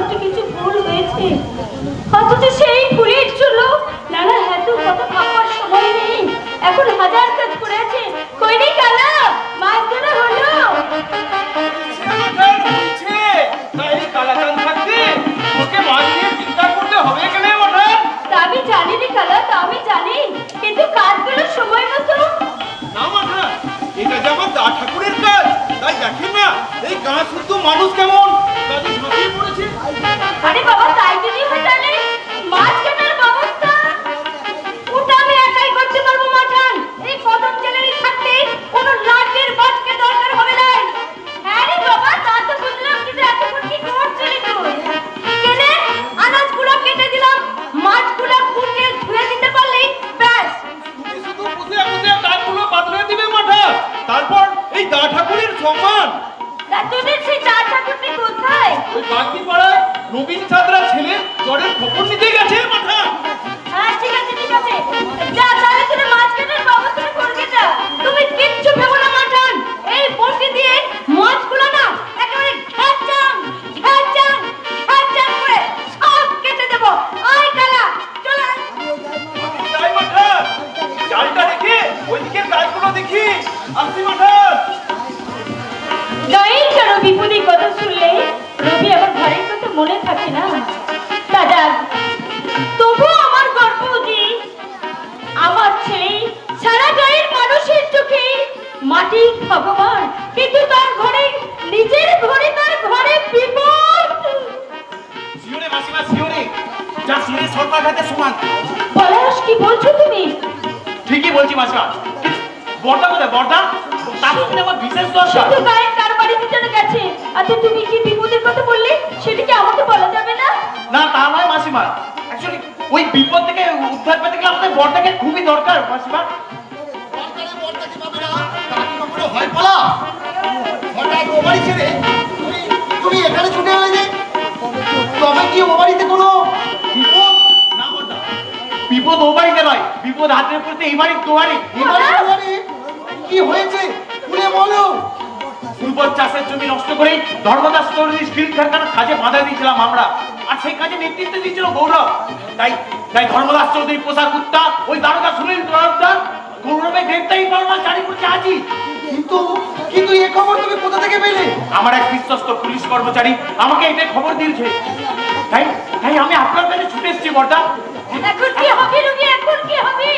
হয়তো কিছু ভুল হয়েছে, অথচ সেই ভুলের জন্য নানা এত কথা ভাববার সময় নেই। এখন হাজার কাজ করে আছে। কইনি কালা মাছ ধরা হলো? আমি জানি রে কালা, তা আমি জানি, কিন্তু কাজগুলো সময় মতো না মাঠা, এটা যে আমার দা ঠাকুরের কাজ, তাই দেখেন না এই গাঁ শুদ্ধ মানুষ কেমন কাজে ঝাঁপিয়ে পড়েছে। আরে বাবা, তাই যদি হয় তাহলে মাছ কেনার ব্যবস্থা ওটা আমি একাই করতে পারবো মাঠান। এই কদম জেলেরই থাকতে কোনো লাটের বাটকে দরকার হবে না। হ্যাঁ রে বাবা, তা তো বুঝলাম, কিন্তু এতক্ষণ কি করছিলি তুই? কেনে আনাজগুলো কেটে দিলাম, মাছগুলো কুটে ধুয়ে দিতে পারলেই ব্যাস। তুমি শুধু বুঝে বুঝে কাজগুলো বাতলে দিবে মাঠা, তারপর এই দা ঠাকুরের সম্মান। তা তোদের সেই চার ঠাকুরটি কোথায়? ওই বাগদি পাড়ায় নবীন ছাত্রা ছেলে জ্বরের খবর নিতে গেছে মাঠা। হ্যাঁ ঠিক আছে ঠিক আছে, যা তাহলে তুমি মাছ কেনার ব্যবস্থা করবে। যা, তুমি কিচ্ছু ভেবো না মাঠান। এই বটি দিয়ে মাছগুলো না একেবারে ঘ্যাচাং ঘ্যাচাং ঘ্যাচাং করে সব কেটে দেবো। আয় কালা, চল আয়। তাই মাঠা, চালটা দেখে ওইদিকে কাজগুলো দেখি আসি মাঠা। গায়ের কারো বিপদের কথা শুনলে রবি আমার ঘরের কথা মনে থাকে না। দাদা, তবু আমার গর্ব যে আমার ছেলে সারা গায়ের মানুষের চোখে মাটির ভগবান, কিন্তু তার ঘরে, নিজের ঘরে, তার ঘরে বিপদ। শিওরে মাসিমা শিওরে, যা শুনে সরকার হাতে সমান। পলাশ, কি বলছো তুমি? ঠিকই বলছি মাসিমা। বড়দা কোথায়? বড়দা তার সঙ্গে আমার বিশেষ দরকার। শুধু গায়ের কার বাড়িতে যেন গেছে। আচ্ছা, তুমি কি বিপদের কথা বললে, সেটা কি আমাকে বলা যাবে না? না তা নয় মাসিমা, অ্যাকচুয়ালি ওই বিপদ থেকে উদ্ধার পেতে গেলে আমাদের বড়দাকে খুবই দরকার মাসিমা। বড়দাকে পাবে না, তাকে কখনো হয় বলা। হঠাৎ ও বাড়ি ছেড়ে তুমি এখানে ছুটে এলে যে, তবে কি ও বাড়িতে কোনো বিপদ? না বড়দা, বিপদ ও বাড়িতে নয়, বিপদ হাতে পড়তে এই বাড়ির দুয়ারে। এ বাড়ি কি হয়েছে খুলে বলো। পূর্বজ চাষের জমি নষ্ট করে ধর্মদাস স্টিল কারখানার কাজে বাধা দিয়েছিলাম আমরা, আর সেই কাজে নেতৃত্ব দিয়েছিল গৌরব। তাই তাই ধর্মদাস চৌধুরী পোষা কুত্তা ওই দারোগা সুনীল তরফদার গৌরবে গ্রেপ্তারি পরোয়ানা জারি করছে আজই। কিন্তু কিন্তু এ খবর তুমি কোথা থেকে পেলে? আমার এক বিশ্বস্ত পুলিশ কর্মচারী আমাকে এটা খবর দিয়েছে, তাই তাই আমি আপনার কাছে ছুটে এসেছি বড়দা। এখন কি হবে রবি, এখন কি হবে?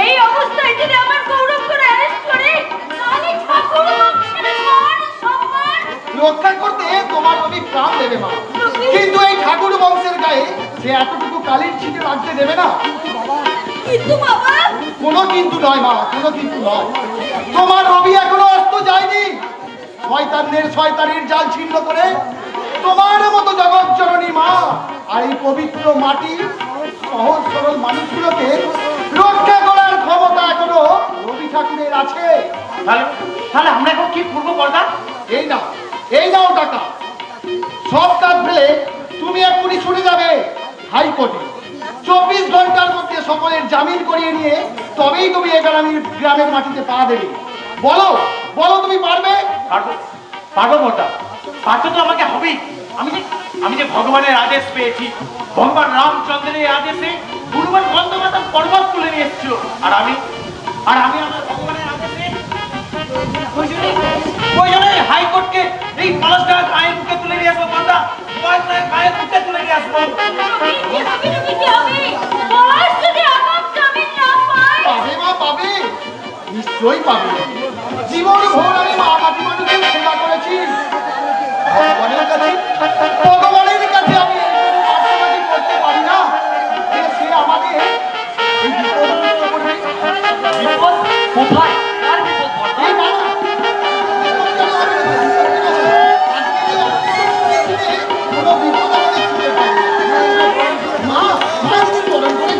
এই অবস্থায় যদি আমার গৌরব করে অ্যারেস্ট করে, তাহলে ঠাকুর বংশের মান সম্মান রক্ষা করতে তোমার আমি প্রাণ দেবে মা, কিন্তু এই ঠাকুর বংশের গায়ে সে এতটুকু কালির ছিটে লাগতে দেবে না। কিন্তু বাবা, কোনো কিন্তু নয় মা, কোনো কিন্তু নয়। তোমার রবি এখনো অস্ত যায়নি। শয়তানদের শয়তানির জাল ছিন্ন করে তোমার মতো জগৎ জননী মা আর এই পবিত্র মাটি সহজ সরল মানুষগুলোকে রক্ষা করার ক্ষমতা এখনো রবি ঠাকুরের আছে। তাহলে তাহলে আমরা এখন কি করবো বড়দা? এই নাও টাকা। সব কাজ ফেলে তুমি এক্ষুনি ছুটে যাবে হাইকোর্টে। 24 ঘন্টার মধ্যে সকলের জামিন করিয়ে নিয়ে তবেই তুমি এই গ্রামের মাটিতে পা দেবে। বলো বলো, তুমি পারবে? পারবো পারবো বড়দা, পারতে তো আমাকে হবেই। আমি যে ভগবানের আদেশ পেয়েছি, ভগবান রামচন্দ্রের আদেশে গুরুবার বন্দ্যোপাধ্যায় পর্বত তুলে নিয়ে এসেছিল, আর আমি আমার ভগবানের আদেশে প্রয়োজনে হাইকোর্টকে এই পাঁচটা গায়ের মুখে তুলে নিয়ে আসবো বড়দা, পাঁচটা গায়ের মুখে তুলে নিয়ে আসবো। কি হবে রবি, কি হবে? পলাশ যদি আমার জামিন না পায়? পাবে মা, পাবে, নিশ্চয়ই পাবে। জীবন ভোর আমি মা মাটি মানুষের সেবা করেছি। ভগবানের কাছে আমি প্রার্থনা করতে পারি না যে সে আমাকে এই বিপদ মুক্ত করবে। বিপদ কোথায়? কার বিপদ বড়দা? এই না, কোনো বিপদ আমাদের ছুটে পাবে না। মা যদি বলেন করে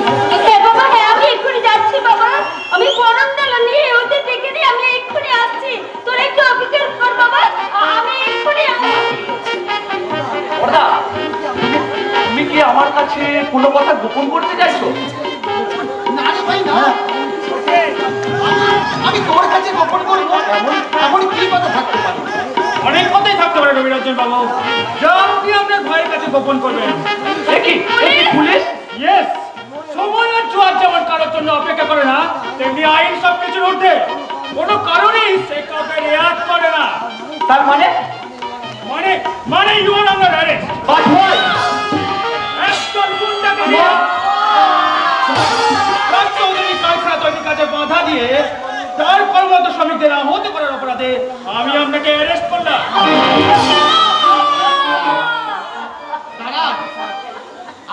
হ্যাঁ বাবা, হ্যাঁ আমি এক্ষুনি যাচ্ছি বাবা। আমি গরম ডালা নিয়ে ওদের ডেকে নিয়ে আমি এক্ষুনি আসছি। তোর একটু অপেক্ষা কর বাবা, আমি এক্ষুনি আসছি। বড়দা, তুমি কি আমার কাছে কোনো কথা গোপন করতে চাইছো? না রে ভাই না, আমি তোর কাছে গোপন করবো এমন কি কথা থাকতে পারে? অনেক কথাই থাকতে পারে রবিরঞ্জন বাবু, যা আপনি আপনার ভাইয়ের কাছে গোপন করবেন। পুলিশ? ইয়েস, সময় আর জোয়ার যেমন কারোর জন্য অপেক্ষা করে না, তেমনি আইন সবকিছুর ঊর্ধ্বে। কোনো কারণেই সে কাউকে রেয়াত করে না। তার মানে মানে মানে ইউ আর আন্ডার অ্যারেস্ট। একজন গুন্ডাকে নিয়ে চৌধুরী কারখানা তৈরি কাজে বাধা দিয়ে তার কর্মরত শ্রমিকদের আহত করার অপরাধে আমি আপনাকে অ্যারেস্ট করলাম। দাঁড়া,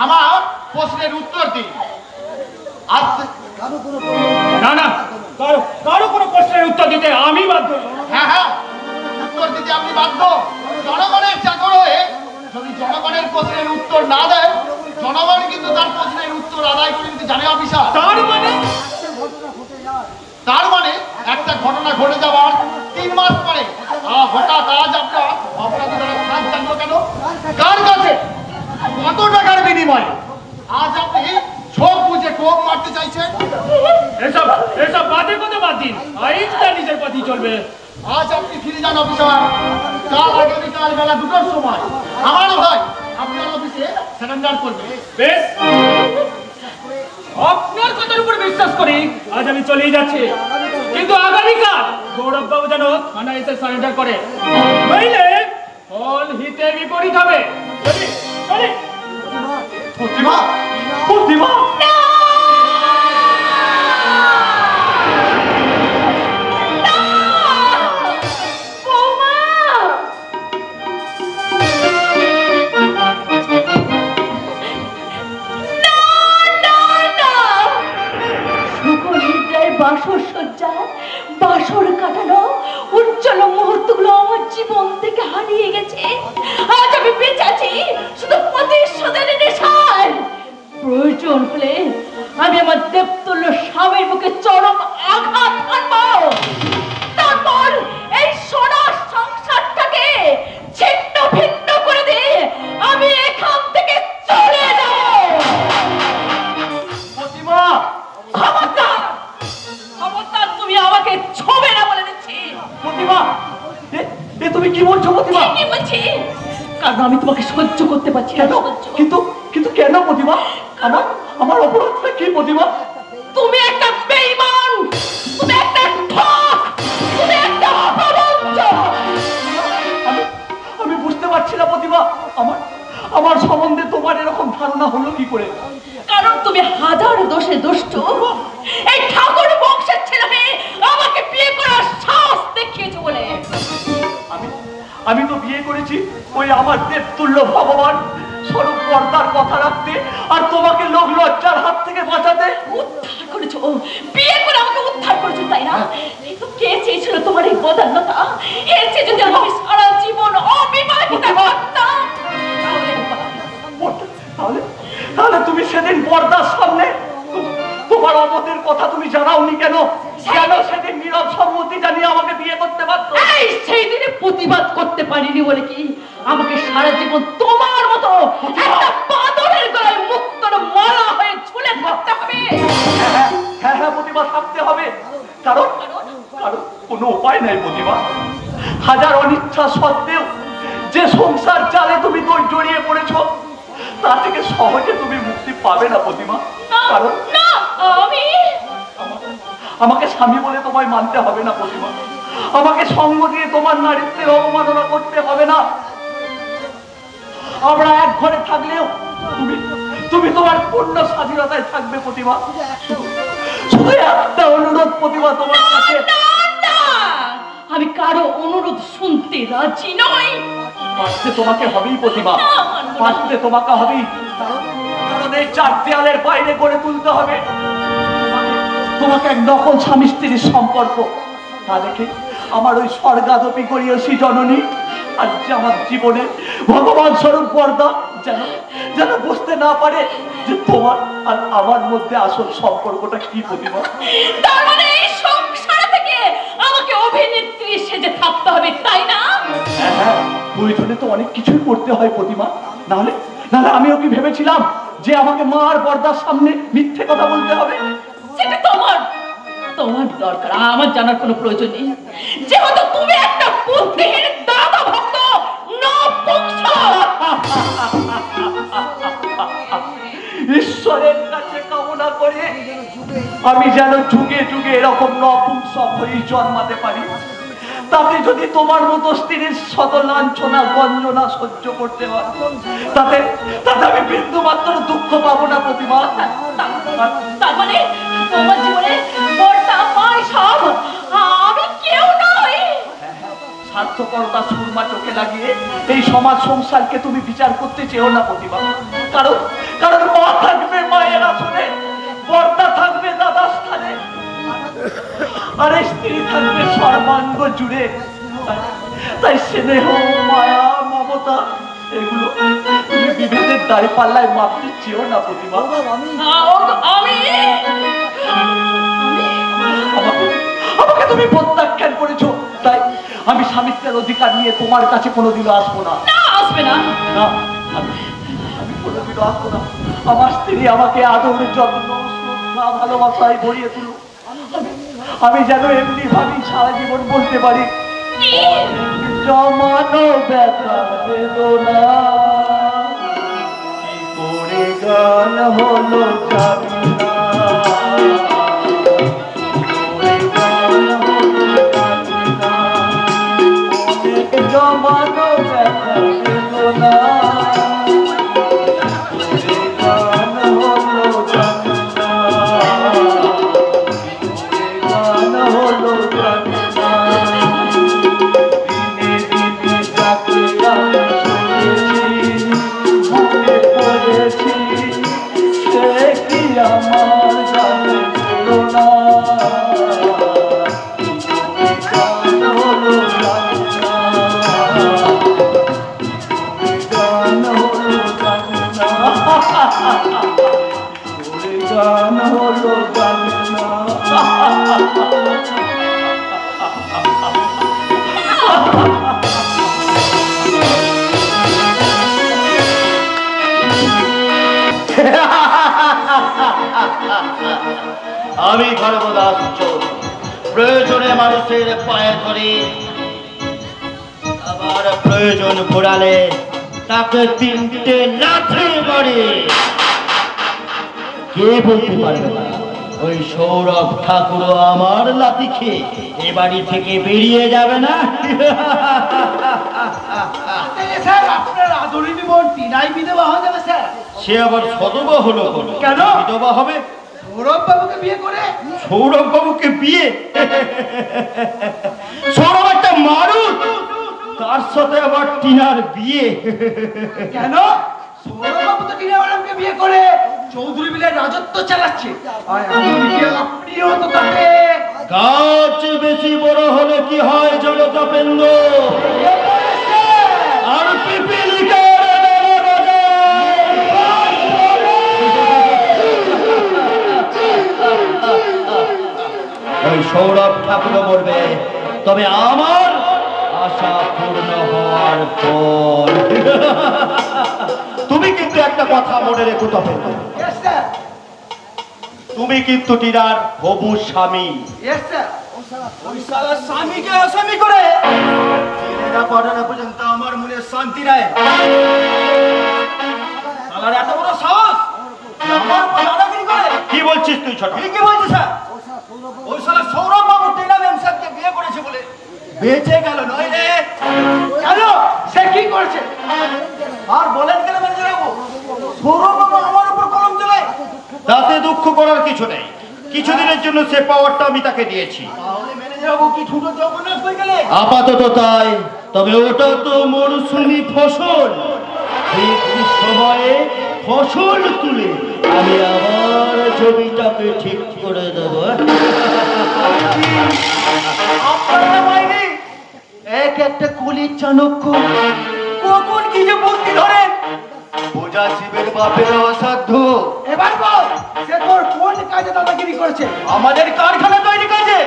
আমার প্রশ্নের উত্তর দিন। আজ না না, কারো কোনো প্রশ্নের উত্তর দিতে আমি বাধ্য নই। হ্যাঁ, উত্তর দিতে আপনি বাধ্য। জনগণের চাকর হয়ে যদি জনগণের প্রশ্নের উত্তর না দেয়, জনগণ কিন্তু তার প্রশ্নের উত্তর আদায় করে নিতে জানে অফিসার। তার মানে একটা ঘটনা ঘটে যাওয়ার 3 মাস পরে হঠাৎ আজ আপনার অপরাধীরা ফাঁস জানলো কেন? কার কাছে? কত টাকার বিনিময়ে? আজ আপনি চোখ বুঝে টোপ মারতে চাইছেন? এসব বাদে কথা বাদ দিন, আইন তার নিজের পথই চলবে। আজ আপনি ফিরে যান অফিসার। কাল আগামীকাল বেলা 2টোর সময় আমার ভাই আপনার অফিসে সারেন্ডার করবে। বেশ, আপনার কথার উপর বিশ্বাস করি আজ আমি চলেই যাচ্ছি, কিন্তু আগামীকাল গৌরব বাবু যেন থানায় এসে সারেন্ডার করে, নইলে ফল হিতে বিপরীত হবে। চলি চলি। প্রতিমা, প্রতিমা বাসর সজ্জা, বাসর কাটানো উজ্জ্বল মুহূর্তগুলো আমার জীবন থেকে হারিয়ে গেছে। আজ আমি বেঁচে আছি শুধু প্রতিশোধের নেশায়। প্রয়োজন হলে আমি আমার দেবতুল্য স্বামীর বুকে চরম আঘাত হানবো। তারপর এই সোনার সংসারটাকে ছিন্ন ভিন্ন করে দিয়ে আমি এখান থেকে চলে যাবো। প্রতিমা খবরদার, খবরদার, তুমি আমাকে ছোবে না বলে দিচ্ছি। প্রতিমা এ তুমি কি বলছো প্রতিমা? কি বলছি? কারণ আমি তোমাকে সহ্য করতে পারছি না। কেন? কিন্তু কেন প্রতিমা? আমার অপরাধটা কি প্রতিমা? তুমি একটা বেঈমান, তুমি একটা ঠক, তুমি একটা অপবঞ্চক। আমি বুঝতে পারছি না প্রতিমা, আমার সম্বন্ধে তোমার এরকম ধারণা হলো কি করে? কারণ তুমি হাজার দোষে দুষ্ট। এই ঠাকুর বংশের ছেলে মেয়ে আমাকে বিয়ে করার সাহস দেখিয়েছো বলে। আমি তো বিয়ে করেছি ওই আমার দেবতুল্য ভগবান স্বরূপ পর্দার কথা রাখতে আর তোমাকে লোক লজ্জার হাত থেকে বাঁচাতে। উদ্ধার করেছো, বিয়ে করে আমাকে উদ্ধার করেছো, তাই না? কিন্তু কে চেয়েছিল তোমার এই বদান্যতা? এর চেয়ে যদি আমি সারা জীবন অবিবাহিত থাকতাম তাহলে তুমি সেদিন পর্দার সামনে তোমার অমতের কথা তুমি জানাওনি কেন? কেন সেদিন নীরব সম্মতি জানিয়ে আমাকে বিয়ে করতে পারতো? এই সেই দিনে প্রতিবাদ করতে পারিনি বলে কি আমাকে সারা জীবন তোমার মতো একটা বাদরের গায়ে মুক্তর মালা হয়ে ঝুলে থাকতে হবে? হ্যাঁ প্রতিভা, থাকতে হবে। কারণ কোনো উপায় নাই প্রতিভা। হাজার অনিচ্ছা সত্ত্বেও যে সংসার চালে তুমি জড়িয়ে পড়েছো তা থেকে সহজে তুমি মুক্তি পাবে না প্রতিমা। কারণ না, আমাকে স্বামী বলে তোমায় মানতে হবে না প্রতিমা। আমাকে সঙ্গ দিয়ে তোমার নারীত্বের অবমাননা করতে হবে না। আমরা এক ঘরে থাকলেও তুমি তোমার পূর্ণ স্বাধীনতায় থাকবে প্রতিমা। শুধু একটা অনুরোধ প্রতিমা তোমার কাছে। আমি কারো অনুরোধ শুনতে রাজি নই। বাঁচতে তোমাকে হবেই প্রতিমা, বাঁচতে তোমাকে হবেই। কারণ এই 4 দেয়ালের বাইরে গড়ে তুলতে হবে তোমাকে এক নকল স্বামী স্ত্রীর সম্পর্ক। তা দেখে আমার ওই স্বর্গাদপি করিয়সী জননী আর যে আমার জীবনে ভগবান স্বরূপ পর্দা যেন বুঝতে না পারে যে তোমার আর আমার মধ্যে আসল সম্পর্কটা কি প্রতিমা। তার মানে এই সংসার থেকে আমাকে অভিনেত্রী সেজে থাকতে হবে, তাই না? হ্যাঁ, প্রয়োজনে তো অনেক কিছুই করতে হয় প্রতিমা। নাহলে আমিও কি ভেবেছিলাম যে আমাকে মা আর পর্দার সামনে মিথ্যে কথা বলতে হবে? সেটা তোমার দরকার, আমার জানার কোনো প্রয়োজন নেই। যেহেতু তুমি একটা বুদ্ধিহীন দাদা ভক্ত নপুংসক। আমি যেন যুগে যুগে এরকম নপুংসক হয়ে জন্মাতে পারি, তাতে যদি তোমার মতো স্ত্রীর শত লাঞ্ছনা গঞ্জনা সহ্য করতে হয়, তাতে তাতে আমি বিন্দু মাত্র দুঃখ পাবো না প্রতিমা। তার মানে তোমার জীবনে বড়টা মাই সব, আমি কেউ নই। স্বার্থপরতা সুরমা চোখে লাগিয়ে এই সমাজ সংসারকে তুমি বিচার করতে চেও না প্রতিমা। কারণ কারণ মা থাকবে মায়ের আসনে, বর্দা থাকবে দাদার স্থানে, আর স্ত্রী থাকবে সর্বাঙ্গ জুড়ে। তাই স্নেহ মায়া মমতা এগুলো তুমি বিভেদের দাড়ি পাল্লায় মাপতে চেও না প্রতিমা। আমাকে তুমি প্রত্যাখ্যান করেছো, তাই আমি স্বামিত্বের অধিকার নিয়ে তোমার কাছে কোনোদিনও আসবো না। আসবে না? না, আমি কোনোদিনও আসবো না। আমার স্ত্রী আমাকে আদর যত্ন শ্রদ্ধা ভালোবাসায় ভরিয়ে তুলো। আমি যেন এমনি ভাবি সারা জীবন বলতে পারি, জমানো ব্যথা বেদনা কি করে গান হলো জানি না, জমানো ব্যথা বেদনা গান হলো জানি না, গান হলো জানি না। দিনে দিনে যাকে আমি শুনেছি মনে পড়েছি, সে কি আমার জানে ছিল না, গান হলো জানি না, গান হলো জানি না, গান হলো জানি না। আমি গর্ভদাস চৌধুরী, প্রয়োজনে মানুষের পায়ে ধরি, আবার প্রয়োজন ঘোরালে তাকে 3টে লাথি মারি। কে বলতে পারবে না ওই সৌরভ ঠাকুর আমার লাথি খেয়ে এ বাড়ি থেকে বেরিয়ে যাবে না? স্যার আপনার আদরিনী বোন টিনাই বিধবা হয়ে যাবে স্যার। সে আবার সদবা হলো কেন? বিধবা হবে? সৌরভ বাবুকে বিয়ে করে? সৌরভ বাবুকে বিয়ে? সৌরভ একটা মারুত, তার সাথে আবার টিনার বিয়ে? কেন? সৌরভ বাবু তো টিনা ম্যাডামকে বিয়ে করে চৌধুরী মিলের রাজত্ব চালাচ্ছে, আর এমনকি আপনিও তো তাতে। গাছ বেশি বড় হলে কি হয় জলচাপেন্দ্র? আর পিপিলিকা ওই সৌরভ ঠাকুর মরবে, তবে আমার আশা পূর্ণ হওয়ার পর। তুমি কিন্তু একটা কথা মনে রেখো তবে, Yes, sir. তুমি কিন্তু টিনার হবু স্বামী। Yes, sir. ওই শালা স্বামীকে আসামি করে ছেলেরা পাঠানো পর্যন্ত আমার মনে শান্তি নাই। শালার এত বড় সাহস, আমার উপর দাদাগিরি করে। কি বলছিস তুই ছোট? ঠিকই বলছিস স্যার। ওই শালা সৌরভ বাবু টিনা ম্যাম সাহেবকে বিয়ে করেছে বলে বেঁচে গেল, নয় রে? কেন? সে কি করেছে? আর বলেন কেন ম্যানেজার বাবু? সৌরভ বাবু আমার উপর কলম চালায়। তাতে দুঃখ করার কিছু নেই, কিছুদিনের জন্য সে পাওয়ারটা আমি তাকে দিয়েছি। তাহলে ম্যানেজার বাবু কি ছোট জগন্নাথ হয়ে গেলে? আপাতত তাই, তবে ওটা তো মরশুমি ফসল। ঠিক সময়ে ফসল তুলে আমি আবার জমিটাকে ঠিক করে দেব। আপনারা বাইরে এক একটা কুলির চাণক্য কখন কি যে বুদ্ধি ধরেন। বোঝা শিবের বাপের অসাধ্য। এবার বল, সে তোর কোন কাজে দাদাগিরি করেছে? আমাদের কারখানা তৈরি কাজে।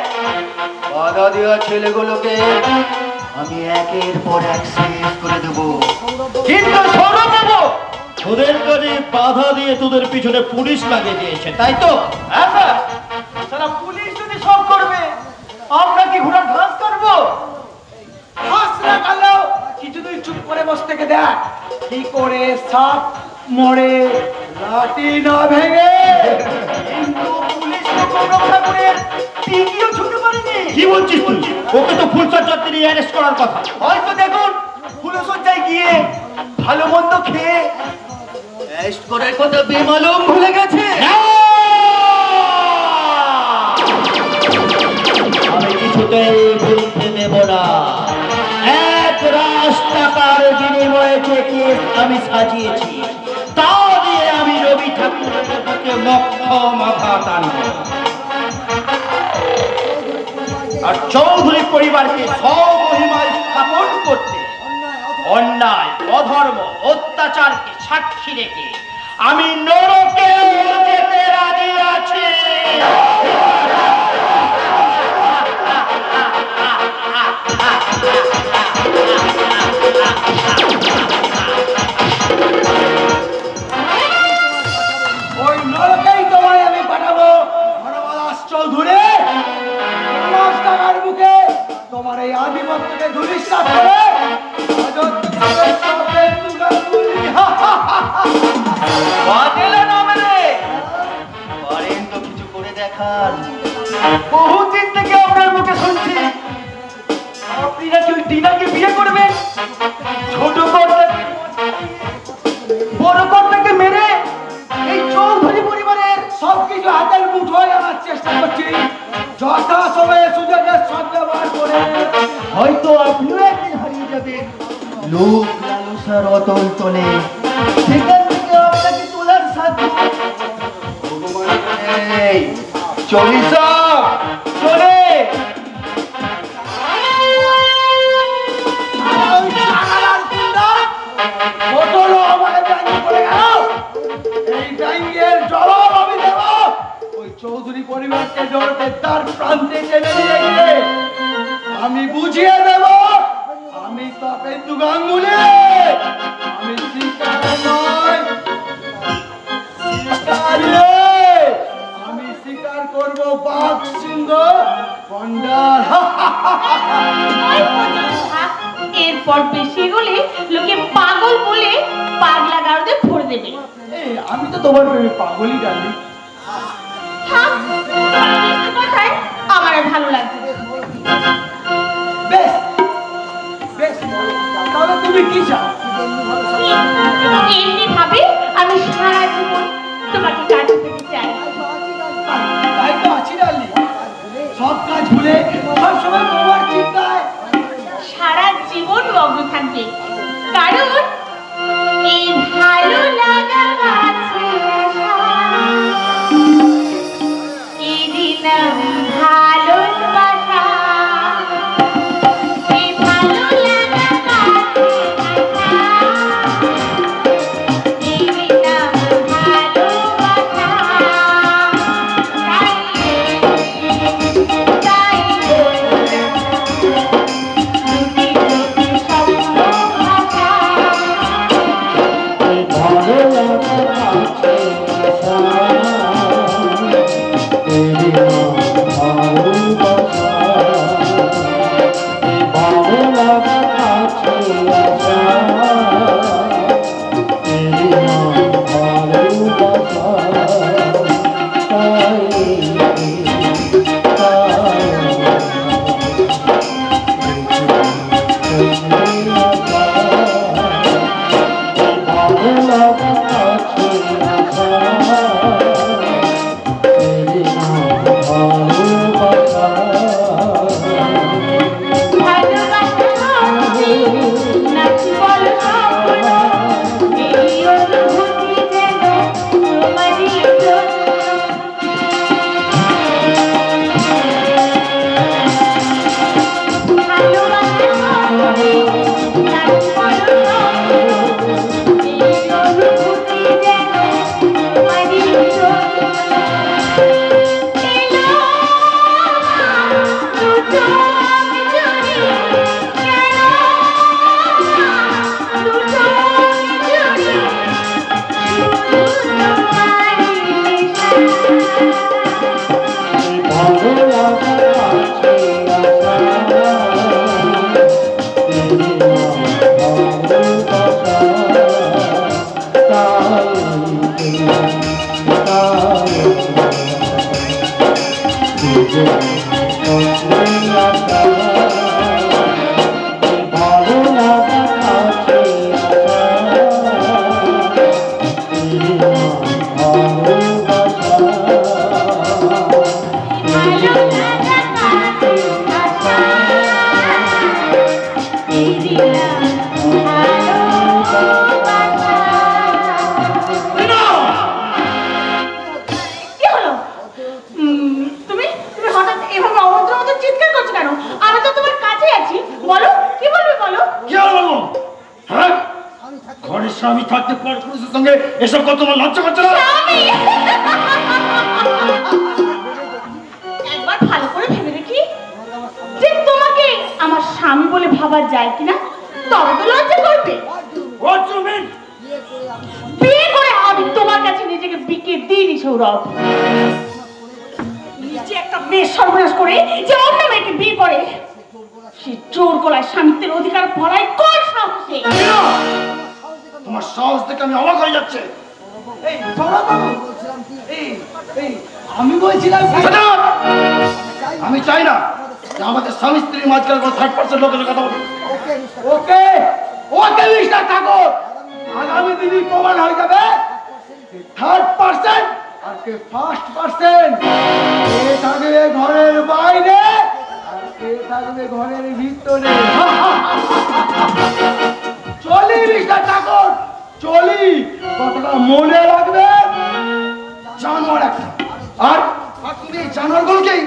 বাধা দেওয়া ছেলেগুলোকে আমি একের পর এক শেষ করে দেব। কিন্তু সৌরভ বাবু, তোদের কাজে বাধা দিয়ে তোদের পিছনে পুলিশ লাগিয়ে দিয়েছে, তাই তো? হ্যাঁ স্যার, সারা পুলিশ যদি সব করবে আমরা কি ঘোড়ার ঘাস করবো? ঘাস না কাটলেও কিছুদিন চুপ করে বসে থেকে দেখ কি করে সাপ মরে লাঠি না ভেঙে। কিন্তু পুলিশ তো হুকুম রক্ষা করে টিকিও ছুটে পারেনি। কি বলছিস তুই? ওকে তো ফুলসজ্জার দিনে অ্যারেস্ট করার কথা। হয়তো দেখুন ফুলসজ্জায় গিয়ে ভালো মন্দ খেয়ে অ্যারেস্ট করার কথা বেমালুম ভুলে গেছে। আমি কিছুতেই ভুলতে দেব না। এক রাস্তাকার বিনিময়ে যে কেস আমি সাজিয়েছি, তা দিয়ে আমি রবি ঠাকুরের বুকে মক্ষম আঘাত আনব। আর চৌধুরী পরিবারকে স্বমহিমায় স্থাপন করতে অন্যায়, অধর্ম, অত্যাচারকে সাক্ষী রেখে আমি নরকে যেতে রাজি আছি। ওই নরকেই তোমায় আমি পাঠাবো ধর্মদাস চৌধুরী। টাকার বুকে তোমার এই আধিপত্যকে ধূলিসাৎ করে বাজেলে নামে রে পারেন তো কিছু করে দেখান। বহুদিন থেকে আপনার মুখে শুনছি আপনি নাকি ওই টিনাকে বিয়ে করবেন। ছোট কর্তাকে বড় কর্তাকে মেরে এই চৌধুরী পরিবারের সবকিছু হাতের মুঠোয় আনার চেষ্টা করছি, যথা সময়ে সুযোগের সদ্ব্যবহার করে। হয়তো আপনিও একদিন হারিয়ে যাবেন লোক লালসার অতল তলে। সেখান থেকে আপনাকে তোলার সাধ্য ভগবানের নেই। চলিস চলে এই ব্যাঙ্গের জবাব আমি দেব। ওই চৌধুরী পরিবারকে জড়তে তার প্রান্তে টেনে নিয়ে গিয়ে আমি বুঝিয়ে দেব আমি তপেন্দু গাঙ্গুলি, আমি শিকার নয়। আমি শিকার করব বাঘ, সিংহ, গন্ডার। এরপর বেশি হলে লোকে পাগল বলে পাগলা গারদে ভরে দেবে। আমি তো তোমার প্রেমে পাগলই ডালি। থাক, তোমার মিষ্টি কথায় আমার আর ভালো লাগছে না। বেশ বেশ, তাহলে তুমি কি চাও? এমনি ভাবে আমি সারা জীবন তোমাকে কাছে পেতে চাই। তাই তো আছি ডালি, সব কাজ ভুলে সবসময় তোমার চিন্তায় সারা জীবন মগ্ন থাকবে, কারণ এই ভালো লাগা আছে আশা, এই দিন ভালোবাসা, এই ভালো লাগা আছে আশা, এই দিন ভালোবাসা, তাই ভালো লাগা আছে আশা, স্বামী থাকতে পর পুরুষের সঙ্গে এসব কথা তোমার লজ্জা করছে না? স্বামী! একবার ভালো করে ভেবে দেখি যে তোমাকে আমার স্বামী বলে ভাবা যায় কিনা, তবে তো লজ্জা করবে। What do you mean? বিয়ে করে আমি তোমার কাছে নিজেকে বিকিয়ে দিইনি সৌরভ। নিজে একটা মেয়ে সর্বনাশ করে যে অন্য মেয়েকে বিয়ে করে, সে জোর গলায় স্বামিত্বের অধিকার ভরায় কোন সাহসে? তোমার সাহস দেখে আমি অবাক হয়ে যাচ্ছে। এই সৌরভ বাবু, এই এই আমি বলছিলাম Shut up! আমি চাই না যে আমাদের স্বামী স্ত্রীর মাঝখানে কোনো থার্ড পার্সন লোকের কথা বলে। ওকে ওকে মিস্টার ঠাকুর, আগামী দিনই প্রমাণ হয়ে যাবে থার্ড পার্সন আর কে ফার্স্ট পার্সন, কে থাকবে ঘরের বাইরে আর কে থাকবে ঘরের ভিতরে। চলি মিস্টার ঠাকুর, চলি, কথাটা মনে রাখবে। জানোয়ার একটা, আর আর তুমি এই জানোয়ারগুলোকেই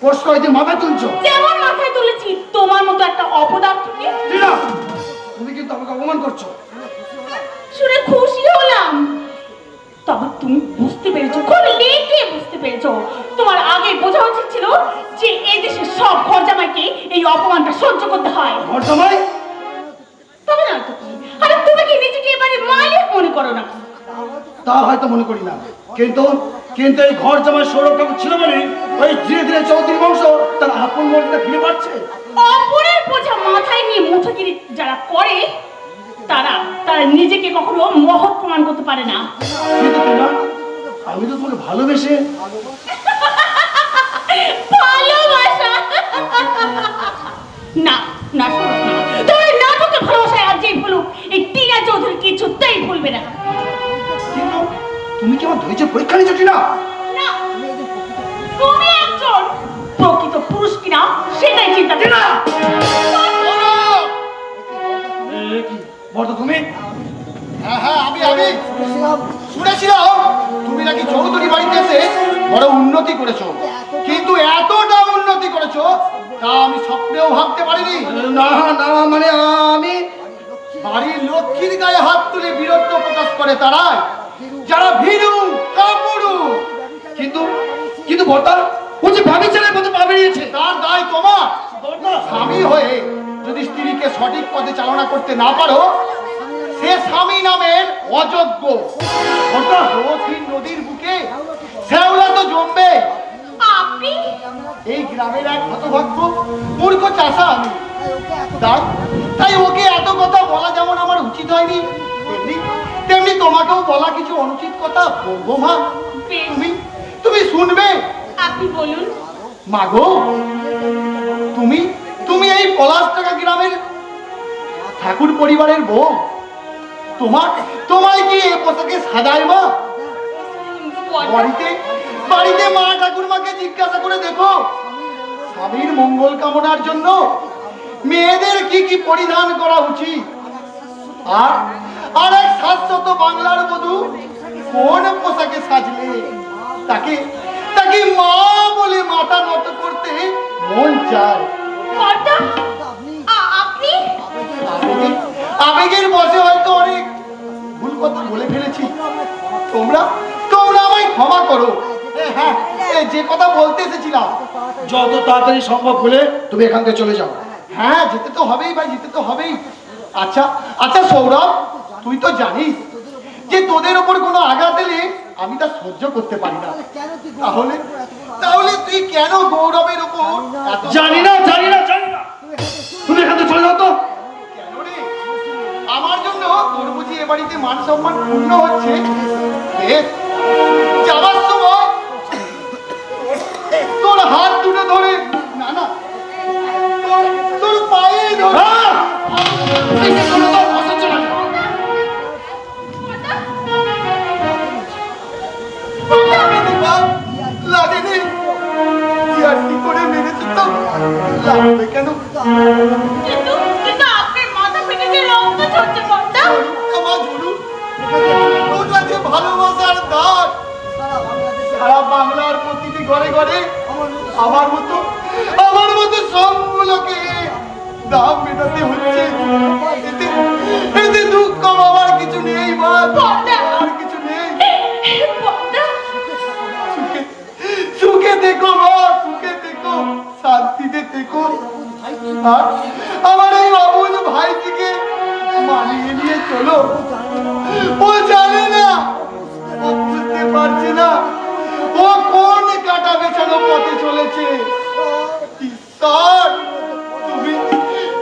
পোষ করে দিয়ে মাথায় তুলছো। যেমন মাথায় তুলেছি তোমার মতো একটা অপদার্থকে। টিনা, তুমি কিন্তু আমাকে অপমান করছো। শুনে খুশি হলাম, তবে তুমি বুঝতে পেরেছো, খুব লেটে বুঝতে পেরেছো। তোমার আগে বোঝা উচিত ছিল যে এই দেশের সব ঘর জামাইকে এই অপমানটা সহ্য করতে হয়। ঘর জামাই? তবে না তো কি? আরে তুমি কি নিজেকে এবারে মালিক মনে করো না? তা হয়তো মনে করি না, কিন্তু কিন্তু এই ঘর জামাই সৌরভ ঠাকুর ছিল বলে ওই ধীরে ধীরে চৌধুরী বংশ তার আপন মর্যাদা ফিরে পাচ্ছে। অপরের বোঝা মাথায় নিয়ে মুঠোগিরি যারা করে, তারা তারা নিজেকে কখনো মহৎ প্রমাণ করতে পারে না। কিন্তু টিনা, আমি তো তোমাকে ভালোবেসে ভালোবাসা না না শোনো না, তোমার নাটকে ভালোবাসায় আর যেই বলুক, এই টিনা চৌধুরী কিছুতেই ভুলবে না। কিন্তু তুমি কি আমার ধৈর্যের পরীক্ষা নিচ্ছ টিনা? না, তুমি একজন প্রকৃত পুরুষ কিনা সেটাই চিন্তা করো। বর্দা তুমি? হ্যাঁ হ্যাঁ, আমি শুনেছিলাম তুমি নাকি চৌধুরী বাড়িতে এসে বড় উন্নতি করেছো, কিন্তু এতটা উন্নতি করেছো তা আমি স্বপ্নেও ভাবতে পারিনি। না না, মানে আমি বাড়ির লক্ষ্মীর গায়ে হাত তুলে বীরত্ব প্রকাশ করে তারাই, যারা ভীরু কাপুরু। কিন্তু কিন্তু বর্দা, ও যে ভাবি ছেলের মতো পা বেরিয়েছে, তার দায় তোমার। স্বামী হয়ে যদি স্ত্রীকে সঠিক পথে চালনা করতে না পারো, সে স্বামী নামের অযোগ্য। দক্ষিণ নদীর বুকে শ্যাওলা তো জমবে। আপনি এই গ্রামের এক হতভাগ্য মূর্খ চাষা আমি, তাই ওকে এত কথা বলা যেমন আমার উচিত হয়নি, তেমনি তেমনি তোমাকেও বলা কিছু অনুচিত কথা বলবো মা। তুমি তুমি শুনবে? আপনি বলুন। মাগো, তুমি তুমি এই পলাশটাকা গ্রামের ঠাকুর পরিবারের বউ, তোমায় কি এই পোশাকে সাজায় মা? বাড়িতে বাড়িতে মা ঠাকুরমাকে জিজ্ঞাসা করে দেখো, স্বামীর মঙ্গল কামনার জন্য মেয়েদের কি কি পরিধান করা উচিত, আর আর এক শাশ্বত বাংলার বধূ কোন পোশাকে সাজলে তাকে তাকে মা বলে মাথা নত করতে মন চায়। কর্তা, আপনি আবেগের বসে হয়তো অনেক ভুল কথা বলে ফেলেছি, তোমরা তোমরা আমায় ক্ষমা করো। হ্যাঁ, যে কথা বলতে এসেছিলাম, যত তাড়াতাড়ি সম্ভব হলে তুমি এখান থেকে চলে যাও। হ্যাঁ, যেতে তো হবেই ভাই, যেতে তো হবেই। আচ্ছা আচ্ছা সৌরভ, তুই তো জানিস যে তোদের ওপর কোনো আঘাত এলে আমি তা সহ্য করতে পারি না, তাহলে তাহলে তুই কেন গৌরবের ওপর জানি না জানি না জানি না, তুমি এখান থেকে চলে যাও তো। কেন রে? আমার জন্য তোর বুঝি এ বাড়িতে মান সম্মান পূর্ণ হচ্ছে? বেশ, যাবার সময় তোর হাত দুটো ধরে, না না, তোর পায়ে ধরে লাগেনি, কি করে মেরেছি তো, লাগবে কেন? কিন্তু কিন্তু আপনার মাথা থেকে যে রক্ত ঝরছে কর্তা। আমার ঝুলু, ওটা যে ভালোবাসার দাগ, সারা বাংলার প্রতিটি ঘরে ঘরে আমার মতো সবগুলোকে দাম মেটাতে হচ্ছে। এতে দুঃখ পাওয়ার কিছু নেই বর্দা আর কিছু নেই। বর্দা সুখে দেখো মা, সুখে দেখো, শান্তিতে দেখো। আর আমার এই অবুঝ ভাইটিকে মানিয়ে নিয়ে চলো। ও জানে না, ও বুঝতে পারছে না ও কোন কাটা বেছানো পথে চলেছে। ঈশ্বর, তুমি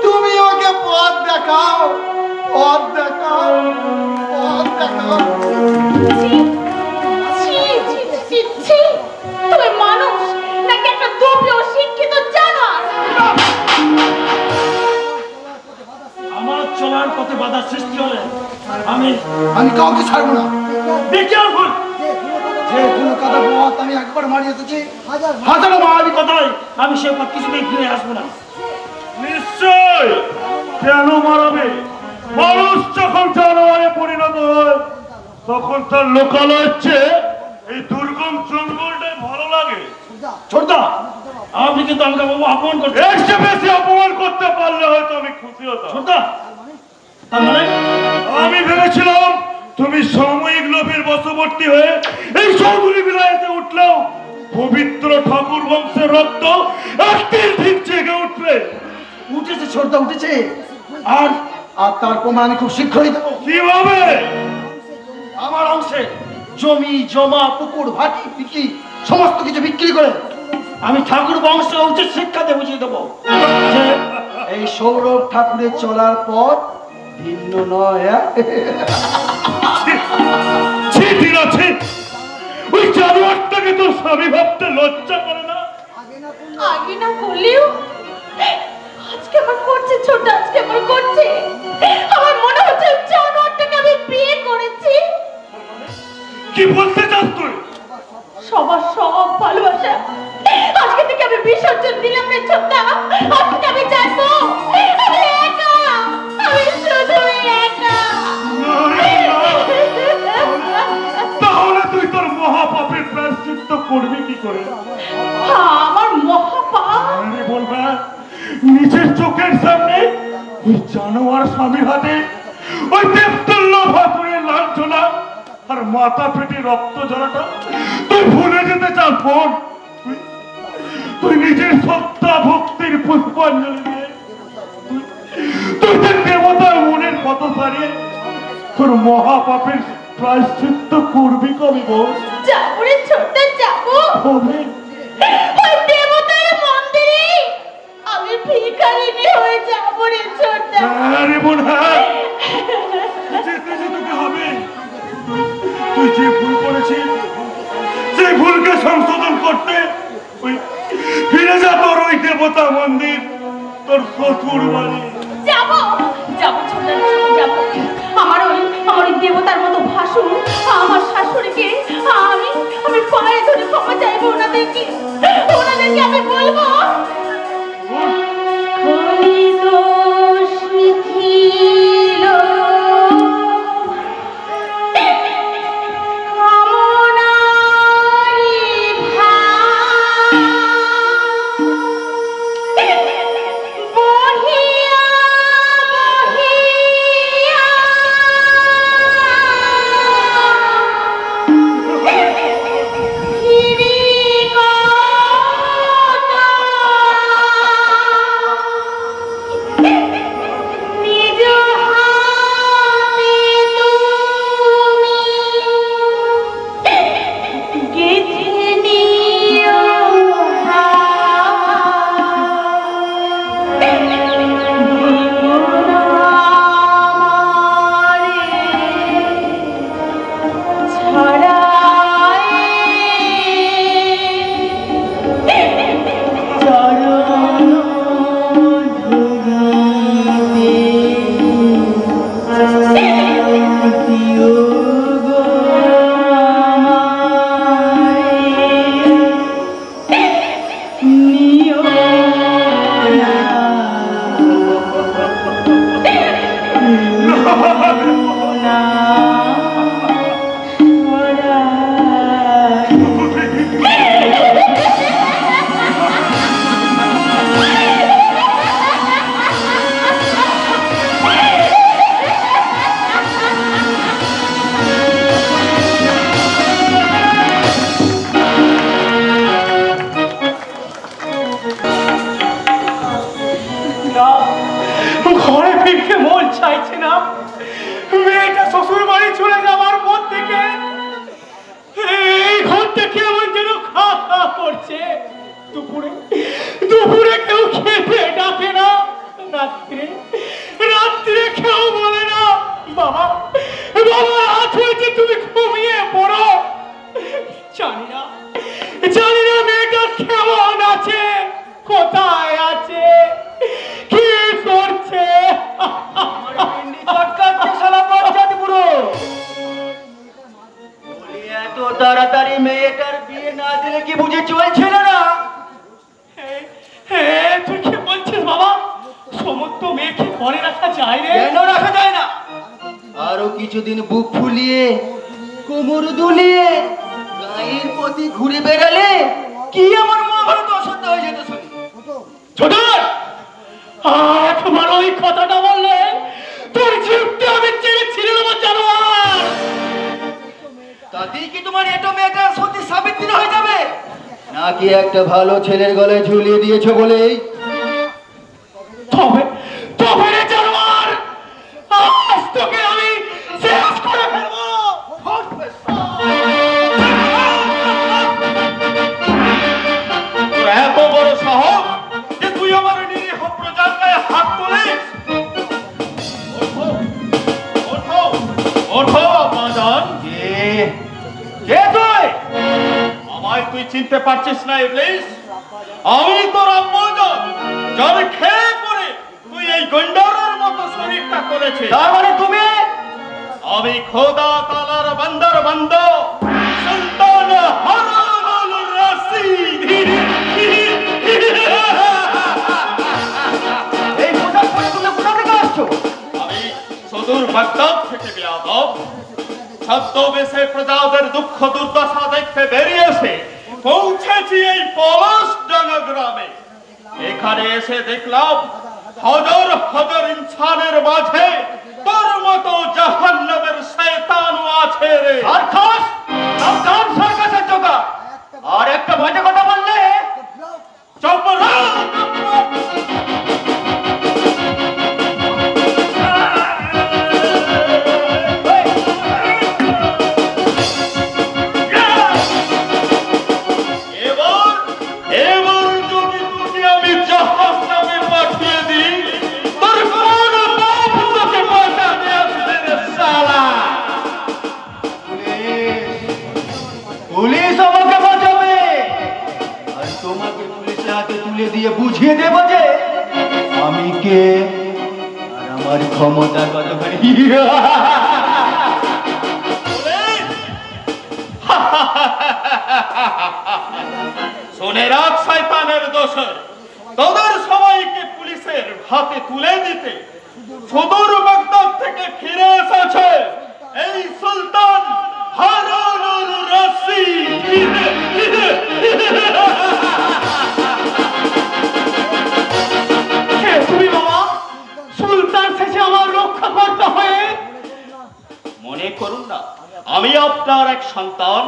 তুমি ওকে পথ দেখাও, পথ দেখাও, পথ দেখাও। ছি, ছি, ছি, ছি, ছি। তুমি মানুষ নাকি একটা দুর্বল অশিক্ষিত জানোয়ার? আমার চলার পথে বাধা সৃষ্টি হলে আমি আমি কাউকে ছাড়বো না। Be careful! যে কোনো কাদা পথ আমি একবার মারিয়ে এসেছি, হাজারো মারাবি কথায় আমি সে পথ কিছুতেই ফিরে আসবো না। নিশ্চয় কেন মারাবে? মানুষ যখন জানোয়ারে পরিণত হয় তখন তার লোকালয়ের চেয়ে এই দুর্গম জঙ্গলটাই ভালো লাগে। ছোটদা, আপনি কিন্তু আমাকে বাবু অপমান করতে, এর চেয়ে বেশি অপমান করতে পারলে হয়তো আমি খুশি হতাম। ছোটদা, তার মানে আমি ভেবেছিলাম তুমি সাময়িক লোভের বশবর্তী হয়ে এই চৌধুরী বিলাইতে উঠলেও পবিত্র ঠাকুর বংশের রক্ত একটির ঠিক জেগে উঠবে। উঠেছে ছোটদা, উঠেছে। আর আর তার প্রমাণ আমি খুব শীঘ্রই দেবো। কিভাবে? আমার অংশে জমি জমা পুকুর ভাটি বিক্রি সমস্ত কিছু বিক্রি করে আমি ঠাকুর বংশ উচিত শিক্ষাতে বুঝিয়ে দেবো যে এই সৌরভ ঠাকুরের চলার পথ ভিন্ন নয়। ঠিক আছে, ওই জানোয়ারটাকে তো স্বামী ভাবতে লজ্জা করে না? আগে না করলেও আজকে আমার করছে ছোট, আজকে আমার করছে। আমার মনে হচ্ছে ওই জানোয়ারটাকে আমি বিয়ে করেছি। কি বলতে চাস তুই? সবার সব ভালোবাসা আজকে থেকে আমি বিসর্জন দিলাম রে ছোট্টা। আজকে আমি যাবো, আমি একা, আমি শুধু একা। তাহলে তুই তোর মহাপাপের প্রায়শ্চিত্ত করবি কি করে? আমার মহাপাপ। আরে বলবা, নিজের চোখের সামনে ওই জানোয়ার স্বামীর হাতে ওই দেবতুল্য ভাতুরের লাঞ্ছনা আর মাথা ফেটে রক্ত ঝরাটা তুই ভুলে যেতে চাস বোন? তুই নিজের সত্তা ভক্তির পুষ্পাঞ্জলি দিয়ে তুই তোর দেবতার মনের পথ সারিয়ে তোর মহাপাপের প্রায়শ্চিত্ত করবি কবি বোন? যাবো রে ছোট্টা, যাবো হবে। ওই দেবতার মন্দিরে আমি ভিখারিনী হয়ে যাবো রে ছোট্টা। আরে বোন, হ্যাঁ, যেতে যে তোকে হবে। তুই যে ভুল করেছিস সেই ভুলকে সংশোধন করতে ওই ফিরে যা তোর ওই দেবতা মন্দির, তোর শ্বশুর বাড়ি। যাবো, যাবো ছোট্টা, যাবো। আমার ওই দেবতার মতো ভাসুর আমার শাশুড়িকে আমি আমি পায়ে ধরে ক্ষমা চাইবো। ওনাদেরকে আমি বলবো স্খলিত শিথিল কামনারি ভার বহিয়া ফিরতে মন চাইছে না। মেয়েটা শ্বশুর বাড়ি চলে যাওয়ার পর থেকে এই ঘর থেকে আমার যেন খা খা করছে। দুপুরে দুপুরে কেউ খেতে ডাকে না, রাত্রে রাত্রে কেউ বলে না বাবা বাবা রাত হয়েছে তুমি ঘুমিয়ে পড়ো। জানি না মেয়েটা কেমন আছে, কোথায় আছে, কি করছে। এত তাড়াতাড়ি মেয়েটার বিয়ে না দিলে কি বুঝে চলছে না? তুই কি বলছিস বাবা? সমস্ত মেয়েকে ঘরে রাখা যায় রে? কেন রাখা যায় না? আরো কিছুদিন বুক ফুলিয়ে কোমর দুলিয়ে গায়ের প্রতি ঘুরে বেড়ালে কি আমার মহাভারত অসত্য হয়ে যেত শুনি। ছোট তোমার ওই কথাটা বললে তোর জীবটা আমি ছেড়ে ছিঁড়ে নেবো জানোয়ার। তাতেই কি তোমার এটো মেয়েটা সত্যি সাবিত্রী হয়ে যাবে? নাকি একটা ভালো ছেলের গলায় ঝুলিয়ে দিয়েছো বলেই? তবে তবে রে জানোয়ার, আজ তোকে আমি শেষ করে ফেলবো। তোর এত বড় সাহস যে তুই আমার নিরীহ প্রজার গায়ে হাত তুলিস? ওঠো ওঠো বাজান। কে তুই? আমায় তুই চিনতে পারছিস না ইবলিস? আমি তোর আম্মজান, যার খেয়ে পড়ে তুই এই গন্ডারের মতো শরীরটা করেছিস। তার মানে তুমি? আমি খোদা তাআলার বান্দার বান্দা সুলতান হারুনুর রশিদ। এই পোশাক পরে তুমি কোথা থেকে আসছো? আমি সুদূর বাগদাদ থেকে বেয়াদব ছদ্মবেশে প্রজাদের দুঃখ দুর্দশা দেখতে বেরিয়েছে পৌঁছেছি এই পলাশডাঙ্গা গ্রামে। এখানে এসে দেখলাম হাজার হাজার ইনসানের মাঝে তোর মতো জাহান্নামের শয়তানও আছে রে। সার্কাস, সাবধান সার্কাসের জোকা। আর একটা বাজে কথা বললে চুপ রহ। এবার যদি তোকে আমি জাহান্নামে পাঠিয়ে দিই, তোর কোন পাপ তোকে বাঁচাতে আসবে রে শালা। পুলিশ আমাকে বাঁচাবে, আর তোমাকে পুলিশের হাতে তুলে দিয়ে বুঝিয়ে দেব যে আমি কে আর আমার ক্ষমতা কতখানি। শুনে রাখ শয়তানের দোসর, তোদের সবাইকে পুলিশের হাতে তুলে দিতে সুদূর বাগদাদ থেকে ফিরে এসেছে এই সুলতান হারুনুর রশিদ। কে তুমি বাবা? সুলতান শেষে আমার রক্ষা করতে হয়ে? মনে করুন না আমি আপনার এক সন্তান।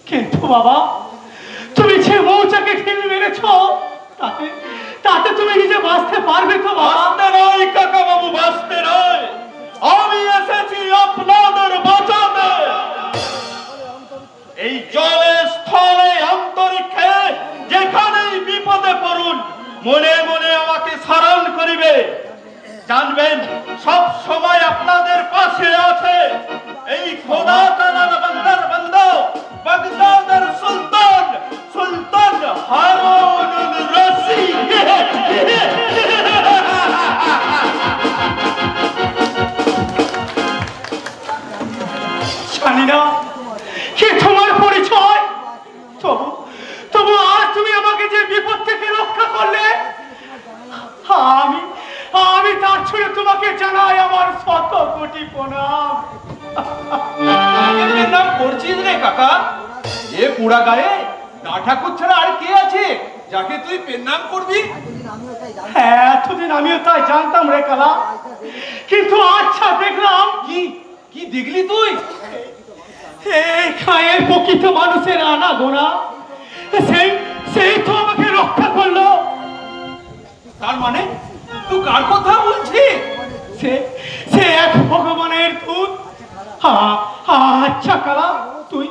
কিন্তু বাবা তুমি যে মৌচাকে ঠেলে মেরেছ তাতে তাতে তুমি নিজে বাঁচতে পারবে তো বাবা? বাঁচতে নয় কাকা বাবু, বাঁচতে নয়, আমি এসেছি আপনাদের বাঁচাতে। এই জলে স্থলে অন্তরিক্ষে যেখানেই বিপদে পড়ুন মনে মনে আমাকে স্মরণ করিবে। জানবেন সব সময় আপনাদের পাশে আছে এই খোদা তাআলার বান্দার বান্দা বাগদাদের সুলতান সুলতান হারুনুর রশিদ। জানি না কি তোমার পরিচয়, তবু তবু আজ তুমি আমাকে যে বিপদ থেকে রক্ষা করলে আমি আমি তার ছুঁড়ে তোমাকে জানাই আমার শত কোটি প্রণাম। এর নাম করছিস রে কাকা? এ পুরা গায়ে না ঠাকুর ছাড়া আর কে আছে যাকে তুই পেন নাম করবি? হ্যাঁ এতদিন আমিও তাই জানতাম রে কালা, কিন্তু আচ্ছা দেখলাম কি কি দেখলি তুই? এই খায়ের প্রকৃত মানুষের আনা গোনা সেই সেই তো আমাকে রক্ষা করলো। তার মানে তুই কার কথা বলছিস? সে সে এক ভগবানের দূত। আচ্ছা কালা, তুই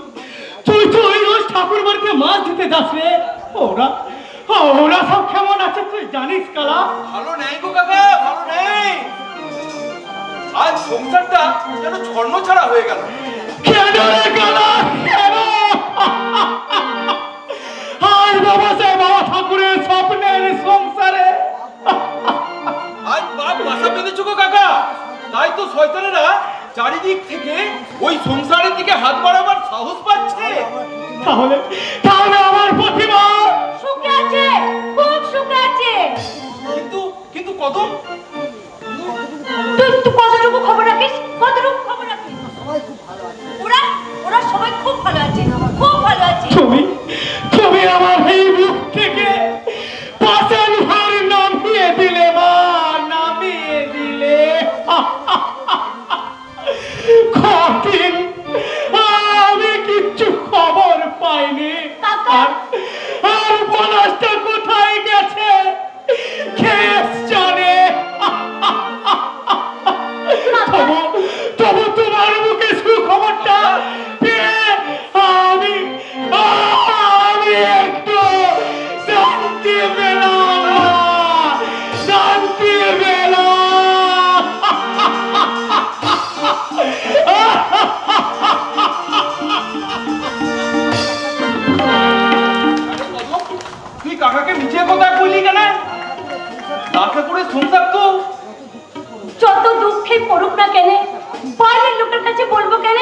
তুই তুই রোজ ঠাকুর বাড়িতে মাছ দিতে যাস রে। ওরা ওরা সব কেমন আছে তুই জানিস কালা? ভালো নেই গো কাকা, ভালো নেই। আজ সংসারটা যেন ছন্ন ছাড়া হয়ে গেল। কেন রে কালা, কেন? আর বাবা সে বাবা ঠাকুরের স্বপ্নের সংসারে আজ বাপ বাসা বেঁধেছো গো কাকা, তাই তো শয়তানেরা চারিদিক থেকে ওই সংসারের দিকে হাত বাড়াবার সাহস পাচ্ছে। তাহলে তাহলে আমার প্রতিভা সুখে আছে, খুব সুখে আছে। কিন্তু কিন্তু কদম, তুই তুই কতটুকু খবর রাখিস? কতটুকু খবর রাখিস? ওরা ওরা সবাই খুব ভালো আছে, খুব ভালো আছে। তুমি তুমি আমার এই মুখ থেকে পাশান ভার নামিয়ে দিলে মা, নামিয়ে দিলে। কদিন আমি কিচ্ছু খবর পাইনি। আর আর পলাশটা কোথায় গেছে কেস জানে। তবু তবু তোমার মুখে সুখবরটা পেয়ে আমি আমি একটু শান্তি পেলাম, শান্তি পেলাম। তুই কাকাকে মিছে কথা কইলি কেন? তাকে করে সংসার তো যত দুঃখে পড়ুক না কেন, বাইরের লোকের কাছে বলবো কেন?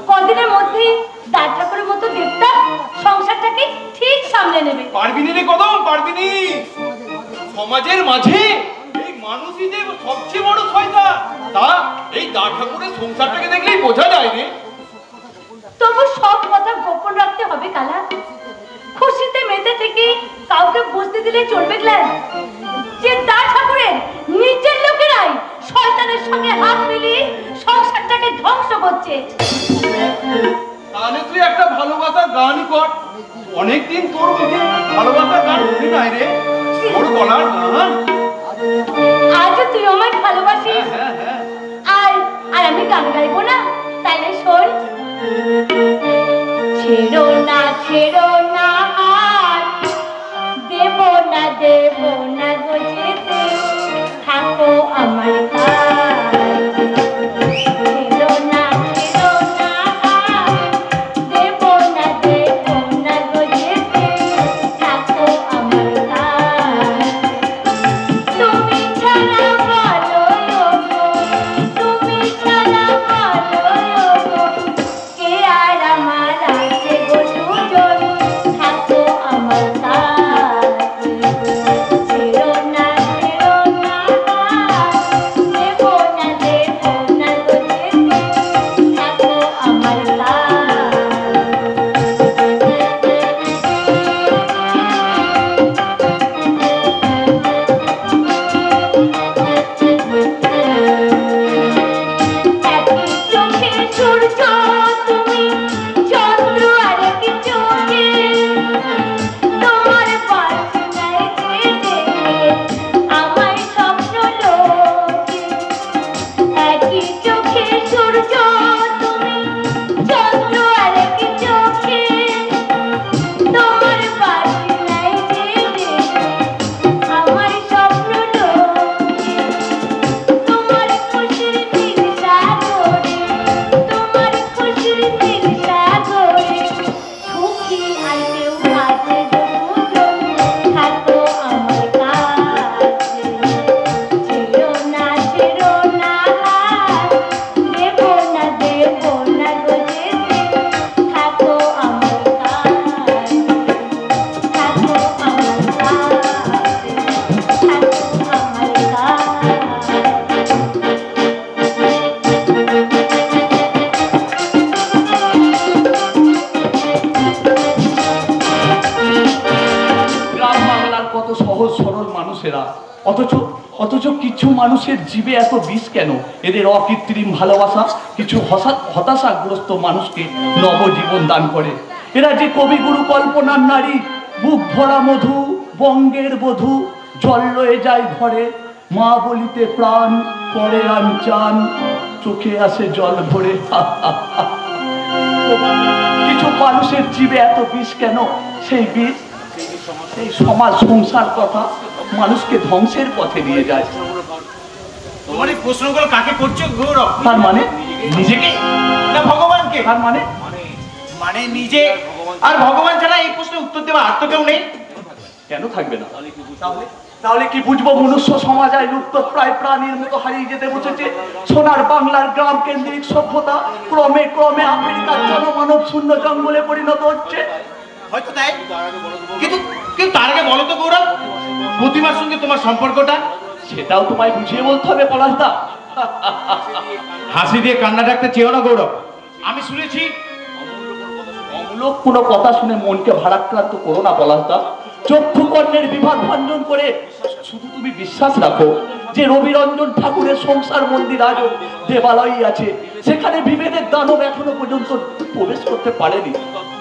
কদিনের মধ্যেই দাঁড় ঠাকুরের মতো দেবতা সংসারটাকে ঠিক সামলে নেবে। পারবি নি রে কদম, পারবি নি। সমাজের মাঝে এই মানুষই যে সবচেয়ে বড় শয়তান, তা এই দা ঠাকুরের সংসারটাকে দেখলেই বোঝা যায় রে। তবু সব কথা গোপন রাখতে হবে কালা। খুশিতে মেতে থেকে কাউকে বুঝতে দিলে চলবে ক্লাস যে দা ঠাকুরের নিজের লোকেরাই শয়তানের সঙ্গে হাত মিলিয়ে সংসারটাকে ধ্বংস করছে। তাহলে তুই একটা ভালোবাসার গানই কর। অনেকদিন তোর মুখে ভালোবাসার গান শুনি নাই রে। তোর গলার গান। আজও তুই আমায় ভালোবাসিস। হ্যাঁ হ্যাঁ, আর আর আমি গান গাইবো না? তাইলে শোন। ছেড়ো না হাত, দেব না গো যেতে, থাকো আমার কাছে। ছেড়ো না হাত, দেব না গো যেতে, থাকো আমার কাছে। তুমি ছাড়া ভালো গো, তুমি ছাড়া ভালো গো, কে আর আমার আছে গো দুজন, থাকো আমার কাছে। ছেড়ো না হাত, দেব না গো যেতে, থাকো আমার একই চোখে সূর্য তুমি, চন্দ্র আর কি চোখে, তোমার পাশে নাই যে দেখে আমায় স্বপ্ন লোকে। একই চোখে সূর্য তুমি, চন্দ্র আর কি চোখে, তোমার পাশে নাই যে দেখে আমায় স্বপ্ন লোকে। তোমার খুশির নীল সাগরে, তোমার খুশির নীল সাগরে, সুখী আর কেউ কাছে গো দুজন, থাকো আমার কাছে। ছেড়ো না হাত, দেব না গো যেতে, থাকো আমার কাছে। থাকো আমার কাছে, থাকো আমার কাছে। গ্রাম বাংলার কত সহজ সরল মানুষেরা, অথচ অথচ কিছু মানুষের জীবে এত বিষ কেন? এদের অকৃত্রিম ভালোবাসা কিছু হতাশাগ্রস্ত মানুষকে নবজীবন দান করে। এরা যে কবিগুরু কল্পনার নারী, বুক ভরা মধু, বঙ্গের বধূ, জল লয়ে যায় ঘরে, মা বলিতে প্রাণ করে আনচান, চোখে আসে জল ভরে। কিছু মানুষের জীবে এত বিষ কেন? সেই বিষ, সেই সমাজ সংসার কথা মানুষকে ধ্বংসের পথে নিয়ে যায়। তোমার এই প্রশ্নগুলো কাকে করছো গৌরব? তার মানে নিজেকে না ভগবানকে? তার মানে মানে নিজে আর ভগবান ছাড়া এই প্রশ্নের উত্তর দেওয়া আর তো কেউ নেই। কেন থাকবে না? তাহলে কি বুঝবো মনুষ্য সমাজ আজ লুপ্ত প্রায় প্রাণীর মতো হারিয়ে যেতে বসেছে। সোনার বাংলার গ্রাম কেন্দ্রিক সভ্যতা ক্রমে ক্রমে আফ্রিকার জনমানব শূন্য জঙ্গলে পরিণত হচ্ছে। হয়তো তাই, কিন্তু কিন্তু তার আগে বলো তো গৌরব, প্রতিমার সঙ্গে তোমার সম্পর্কটা? সেটাও তোমায় বুঝিয়ে বলতে হবে পলাশদা। হাসি দিয়ে কান্না ডাকতে চেয়েও না গৌরব। আমি শুনেছি অমূলক কোনো কথা শুনে মনকে ভারাক্রান্ত করো না পলাশদা। চক্ষু কর্ণের বিভাগ ভঞ্জন করে শুধু তুমি বিশ্বাস রাখো যে রবিরঞ্জন ঠাকুরের সংসার মন্দির আজও দেবালয়ই আছে, সেখানে বিভেদের দানব এখনো পর্যন্ত প্রবেশ করতে পারেনি।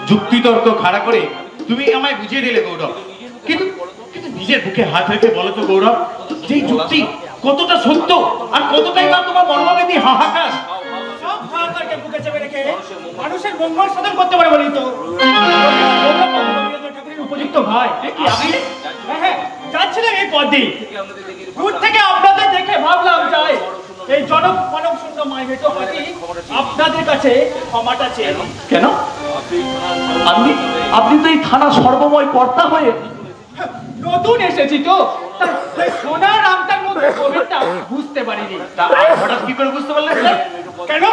যুক্তিতর্ক খাড়া করে তুমি আমায় বুঝিয়ে দিলে গৌরব, কিন্তু কিন্তু নিজের বুকে হাত রেখে বলো তো গৌরব, যে যুক্তি কতটা সত্য আর কতটাই বা তোমার মর্মবেদী হাহাকার? সব হাহাকারকে বুকে চেপে রেখে মানুষের মঙ্গল সাধন করতে পারে বলেই তো রবীন্দ্রনাথ ঠাকুরের উপযুক্ত ভাই। আপনি হ্যাঁ, যাচ্ছিলাম এই পথ দিয়ে, দূর থেকে আপনাদের দেখে ভাবলাম যাই এই জনক মানব শূন্য মাইভেট হাতি আপনাদের কাছে ক্ষমাটা চেয়ে। কেন? আপনি তো এই থানা সর্বময় কর্তা হয়ে নতুন এসেছি তো, তাই সোনার আমটার মধ্যে গভীরটা বুঝতে পারিনি। তা হঠাৎ কি করে বুঝতে পারলেন? কেন?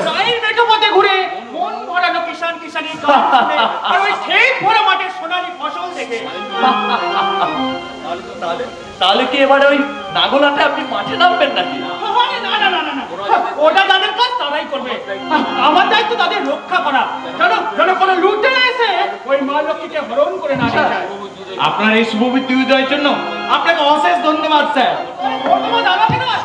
গায়ের মেঠো পথে ঘুরে মন ভরানো কিষান কিষানি গান শুনে আর ওই ক্ষেত ভরা মাঠের সোনালি ফসল দেখে। তাহলে কি এবারে ওই নাগলাতে আপনি মাঠে নামবেন নাকি? আরে না না না না না, ওটা তাদের কাজ তারাই করবে, আমার দায়িত্ব তাদের রক্ষা করা, যেন কোনো লুটেরা এসে ওই মা লক্ষ্মীকে হরণ করে না নিয়ে যায়। আপনার এই শুভবৃত্তি উদয়ের জন্য আপনাকে অশেষ ধন্যবাদ স্যার। ধন্যবাদ আমাকে নয়,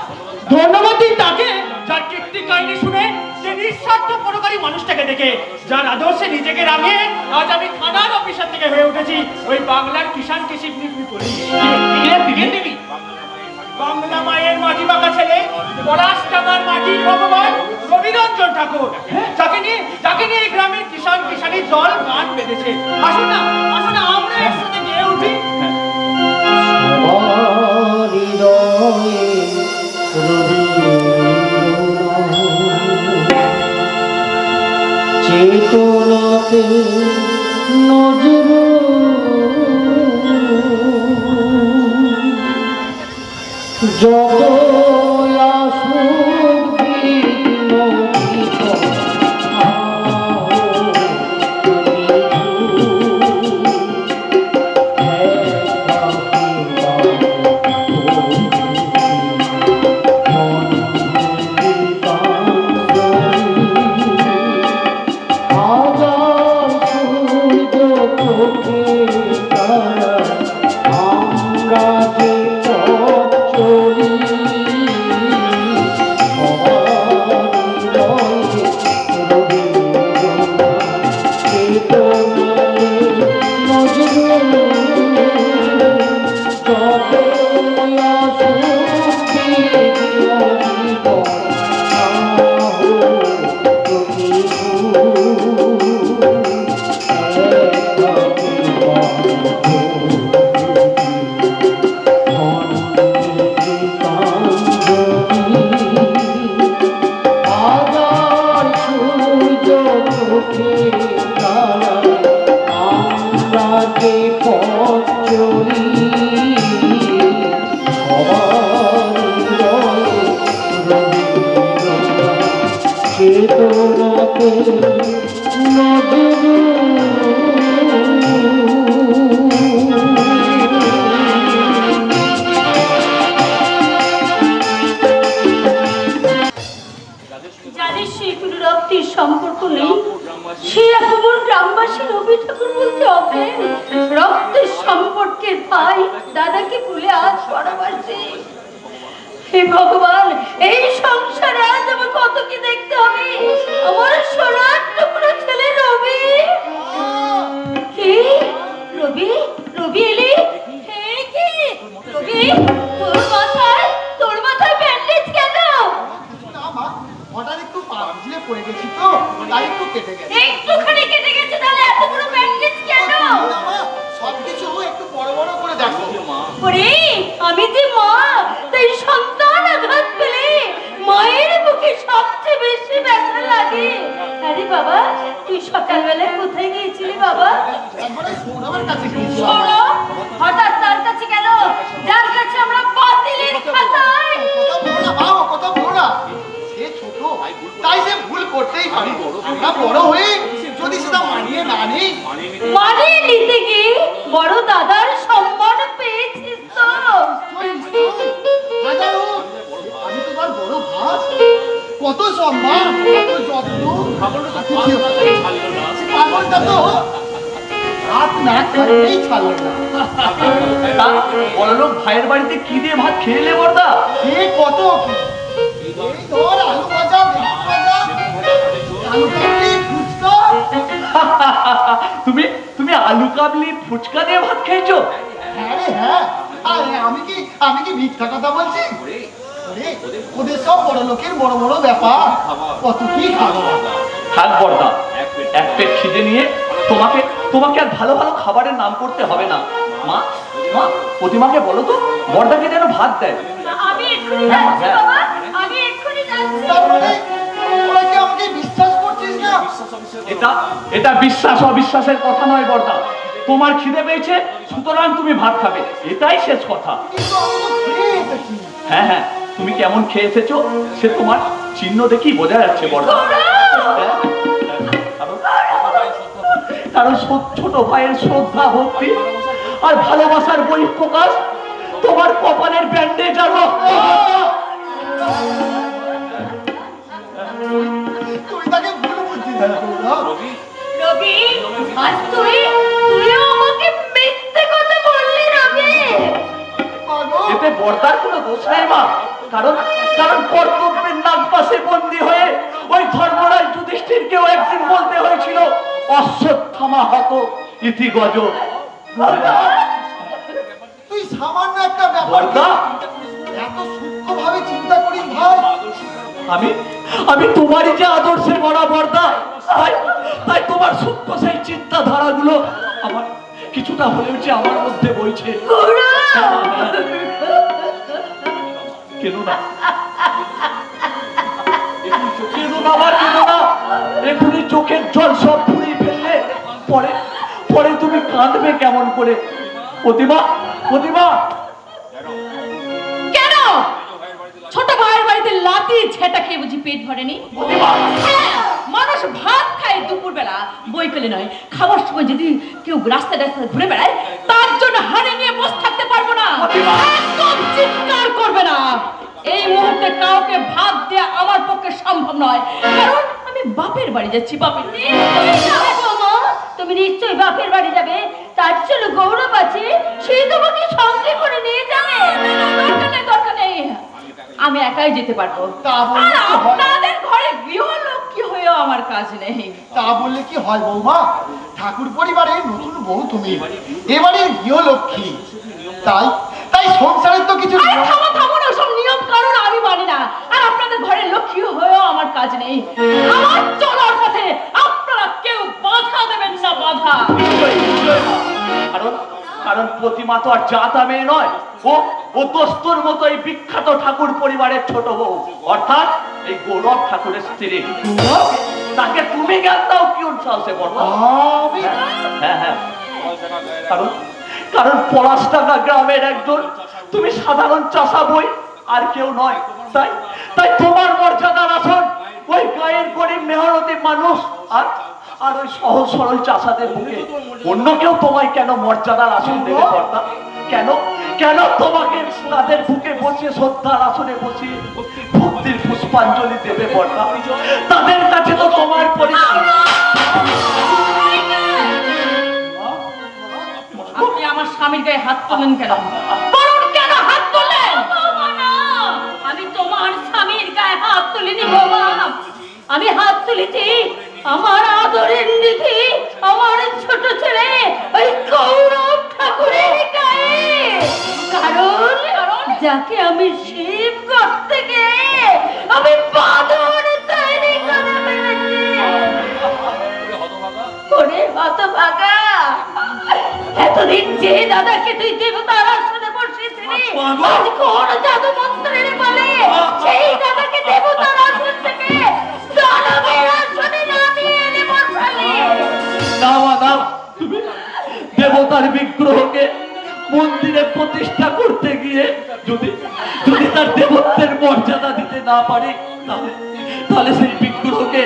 ধন্যবাদ দিন তাকে যার কীর্তি কাহিনী শুনে, যে নিঃস্বার্থ পরোপকারী মানুষটাকে দেখে, যার আদর্শে নিজেকে রাঙিয়ে আজ আমি থানার অফিসার থেকে হয়ে উঠেছি ওই বাংলার কিষান কৃষি পুলিশ। বাংলা মায়ের মাটি মাখা ছেলে, পলাশডাঙ্গার মাটির ভগবান রবিরঞ্জন ঠাকুর, যাকে নিয়ে এই গ্রামের কিষান কিষানির দল গান বেঁধেছে। আসুন না আমরা একসাথে গেয়ে উঠি। চেতনাতে নজর যত আসুক বিঘ্ন যাদের সেগুলো রক্তের সম্পর্ক নেই, সে খবর গ্রামবাসী রবি ঠাকুর বলতে অজ্ঞান। রক্তের সম্পর্কের ভাই দাদাকে ভুলে আজ পরবাসী। হে ভগবান, এই সংসারে আজ আমার কত কি দেখতে হবে। আমার সোনার টুকরো ছেলে রবি। কি রবি? রবি এলি? হে কি রবি? তোর মাথায় কেটে গেছে। একটুখানি কেটে গেছে, তাহলে এত বড় ব্যান্ডেজ কেন? না মা, সবকিছু একটু বড় বড় করে দেখো। ওরে, আমি যে মা, তাই সন্তান আঘাত পেলে মায়ের বুকে সবচেয়ে বেশি ব্যথা লাগে। আরে বাবা, তুই সকালবেলা কোথায় গিয়েছিলি বাবা? একবারে সৌরভের কাছে গিয়েছিলাম। শোনো, হঠাৎ তার কাছে গেল যার কাছে আমরা বাতিলের খাতায়। কথা বলো না মা, ও কথা বলো না। সে ছোট, তাই সে ভুল করতেই পারে। আমরা বড় হয়ে যদি সেটা মানিয়ে না নিই, মানিয়ে নিতে গিয়ে বড় দাদার সম্মান পেয়েছিস তো। হাজারো, আমি তোমার বড় ভাই, কত সম্মান, কত যত্ন। পাগলটা তো হাত না খাইতেই ছাড়লো না। তা বড়লোক ভাইয়ের বাড়িতে কি দিয়ে ভাত খেলে বর্দা? এ কত কি? এই ধর আলু ভাজা, বেগুন ভাজা, আলু কাবলি, ফুচকা। তুমি তুমি আলু কাবলি ফুচকা দিয়ে ভাত খেয়েছো? হ্যাঁ রে হ্যাঁ। আরে আমি কি মিথ্যা কথা বলছি? ওরে, ওদের সব বড় লোকের বড় বড় ব্যাপার, কত কি খাবো। থাক বর্দা, এক পেট খিদে নিয়ে তোমাকে তোমাকে আর ভালো ভালো খাবারের নাম করতে হবে না। মা মা প্রতিমাকে বলো তো বর্দাকে যেন ভাত দেয়। আমি এক্ষুনি যাচ্ছি বাবা, আমি এক্ষুনি যাচ্ছি। তার মানে তোরা কি আমাকে বিশ্বাস করছিস না? এটা এটা বিশ্বাস অবিশ্বাসের কথা নয় বর্দা। তোমার খিদে পেয়েছে, সুতরাং তুমি ভাত খাবে, এটাই শেষ কথা। কিন্তু আমি তো খেয়ে এসেছি। হ্যাঁ হ্যাঁ, তুমি কেমন খেয়ে এসেছো সে তোমার চিহ্ন দেখেই বোঝা যাচ্ছে বর্দা। হ্যাঁ, কারণ ছোট ভাইয়ের শ্রদ্ধা ভক্তি আর ভালোবাসার বহিঃপ্রকাশ তোমার কপালের ব্যান্ডেজ আর রক্ত। তুই তাকে ভুল বুঝছিস না, রবি, আজ তুইও আমাকে মিথ্যে কথা বললি রবি। পাগল। এতে বর্দার কোনো দোষ নেই মা, কারণ কারণ কর্তব্যের নাম পাশে বন্দী হয়ে ওই ধর্মরাজ যুধিষ্ঠিরকেও একদিন বলতে হয়েছিল অশ্বত্থামা হত ইতি গজ। তুই সামান্য একটা ব্যাপার বর্দা, এত সূক্ষ্মভাবে চিন্তা করিস ভাই। আমি তোমারই যে আদর্শে বড়া বর্দা, তাই তোমার সূক্ষ্ম সেই চিন্তাধারাগুলো আমার কিছুটা হলেও যে আমার মধ্যে বইছে। কেন না এখনই চোখের জল সব ফুরিয়ে ফেললে পরে তুমি কাঁদবে কেমন করে? প্রতিমা প্রতিমা, কেন ছোট ভাইয়ের বাড়িতে লাতি ঝেঁটা খেয়ে বুঝি পেট ভরেনি? হ্যাঁ, মানুষ ভাত খায় দুপুর বেলা, বইকালে নয়। খাবার সময় যদি কেউ রাস্তায় রাস্তায় ঘুরে বেড়ায়, তার জন্য হাড়ি নিয়ে বসে থাকতে পারবো না। একদম চিৎকার করবে না। এই মুহূর্তে কাউকে ভাত দেয়া আমার পক্ষে সম্ভব নয়, কারণ আমি বাপের বাড়ি যাচ্ছি। তুমি নিশ্চয়ই বাপের বাড়ি যাবে, তার জন্য গৌরব আছে, সে তোমাকে সঙ্গে করে নিয়ে যাবে। দরকার নেই, আমি একাই যেতে পারবো। তা বললে আর কি হয়? আপনাদের ঘরে গৃহলক্ষ্মী হয়েও আমার কাজ নেই। তা বললে কি হয় বৌমা? ঠাকুর পরিবারের নতুন বউ তুমি, এবারে গৃহলক্ষ্মী, তাই তাই সংসারের তো কিছু আরে থামো না, সব নিয়ম কারণ আমি মানি না। আর আপনাদের ঘরের লক্ষ্মী হয়েও আমার কাজ নেই। আমার চলার পথে আপনারা কেউ বাধা দেবেন না, বাধা। কারণ প্রতিমা তো আর জাতা মেয়ে নয়, ও দোস্তর মতো এই বিখ্যাত ঠাকুর পরিবারের ছোট বউ, অর্থাৎ এই গৌরব ঠাকুরের স্ত্রী। তাকে তুমি জ্ঞান দাও কি উৎসাহে বর্দা? হ্যাঁ হ্যাঁ, কারণ পলাশডাঙ্গা গ্রামের একজন তুমি সাধারণ চাষা বই, আর কেউ নয়। তাই তোমার মর্যাদার আসন ওই গায়ের গরিব মেহনতি মানুষ আর ওই সহজ সরল চাষাদের বুকে। অন্য কেউ তোমায় কেন মর্যাদার আসন দেবে বর্দা? কেন তোমাকে তাদের বুকে বসিয়ে শ্রদ্ধার আসনে বসিয়ে ভক্তির পুষ্পাঞ্জলি দেবে বর্দা? তাদের কাছে তো তোমার পরিচয়। আপনি আমার স্বামীর গায়ে হাত তোলেন কেন? বলুন কেন হাত তোলেন? আমি তোমার স্বামীর গায়ে হাত তুলিনি বাবা। আমি হাত তুলেছি আমার আদরের নিধি, আমার ছোট ছেলে ওই গৌরব ঠাকুরের গায়ে। কারণ যাকে আমি শিব করতে গিয়ে আমি বাঁধন তৈরি করে ফেলেছি। দাদাকে তুই দেবতার আসনে বসিয়েছিলি, মা। আজ কোন জাদু মন্ত্রের বলে সেই দাদাকে দেবতার আসন থেকে দানবের আসনে নামিয়ে এনে বসালি। না মা না, তুমি দেবতার বিগ্রহকে মন্দিরে প্রতিষ্ঠা করতে গিয়ে যদি যদি তার দেবত্বের মর্যাদা দিতে না পারে, তাহলে সেই বিগ্রহকে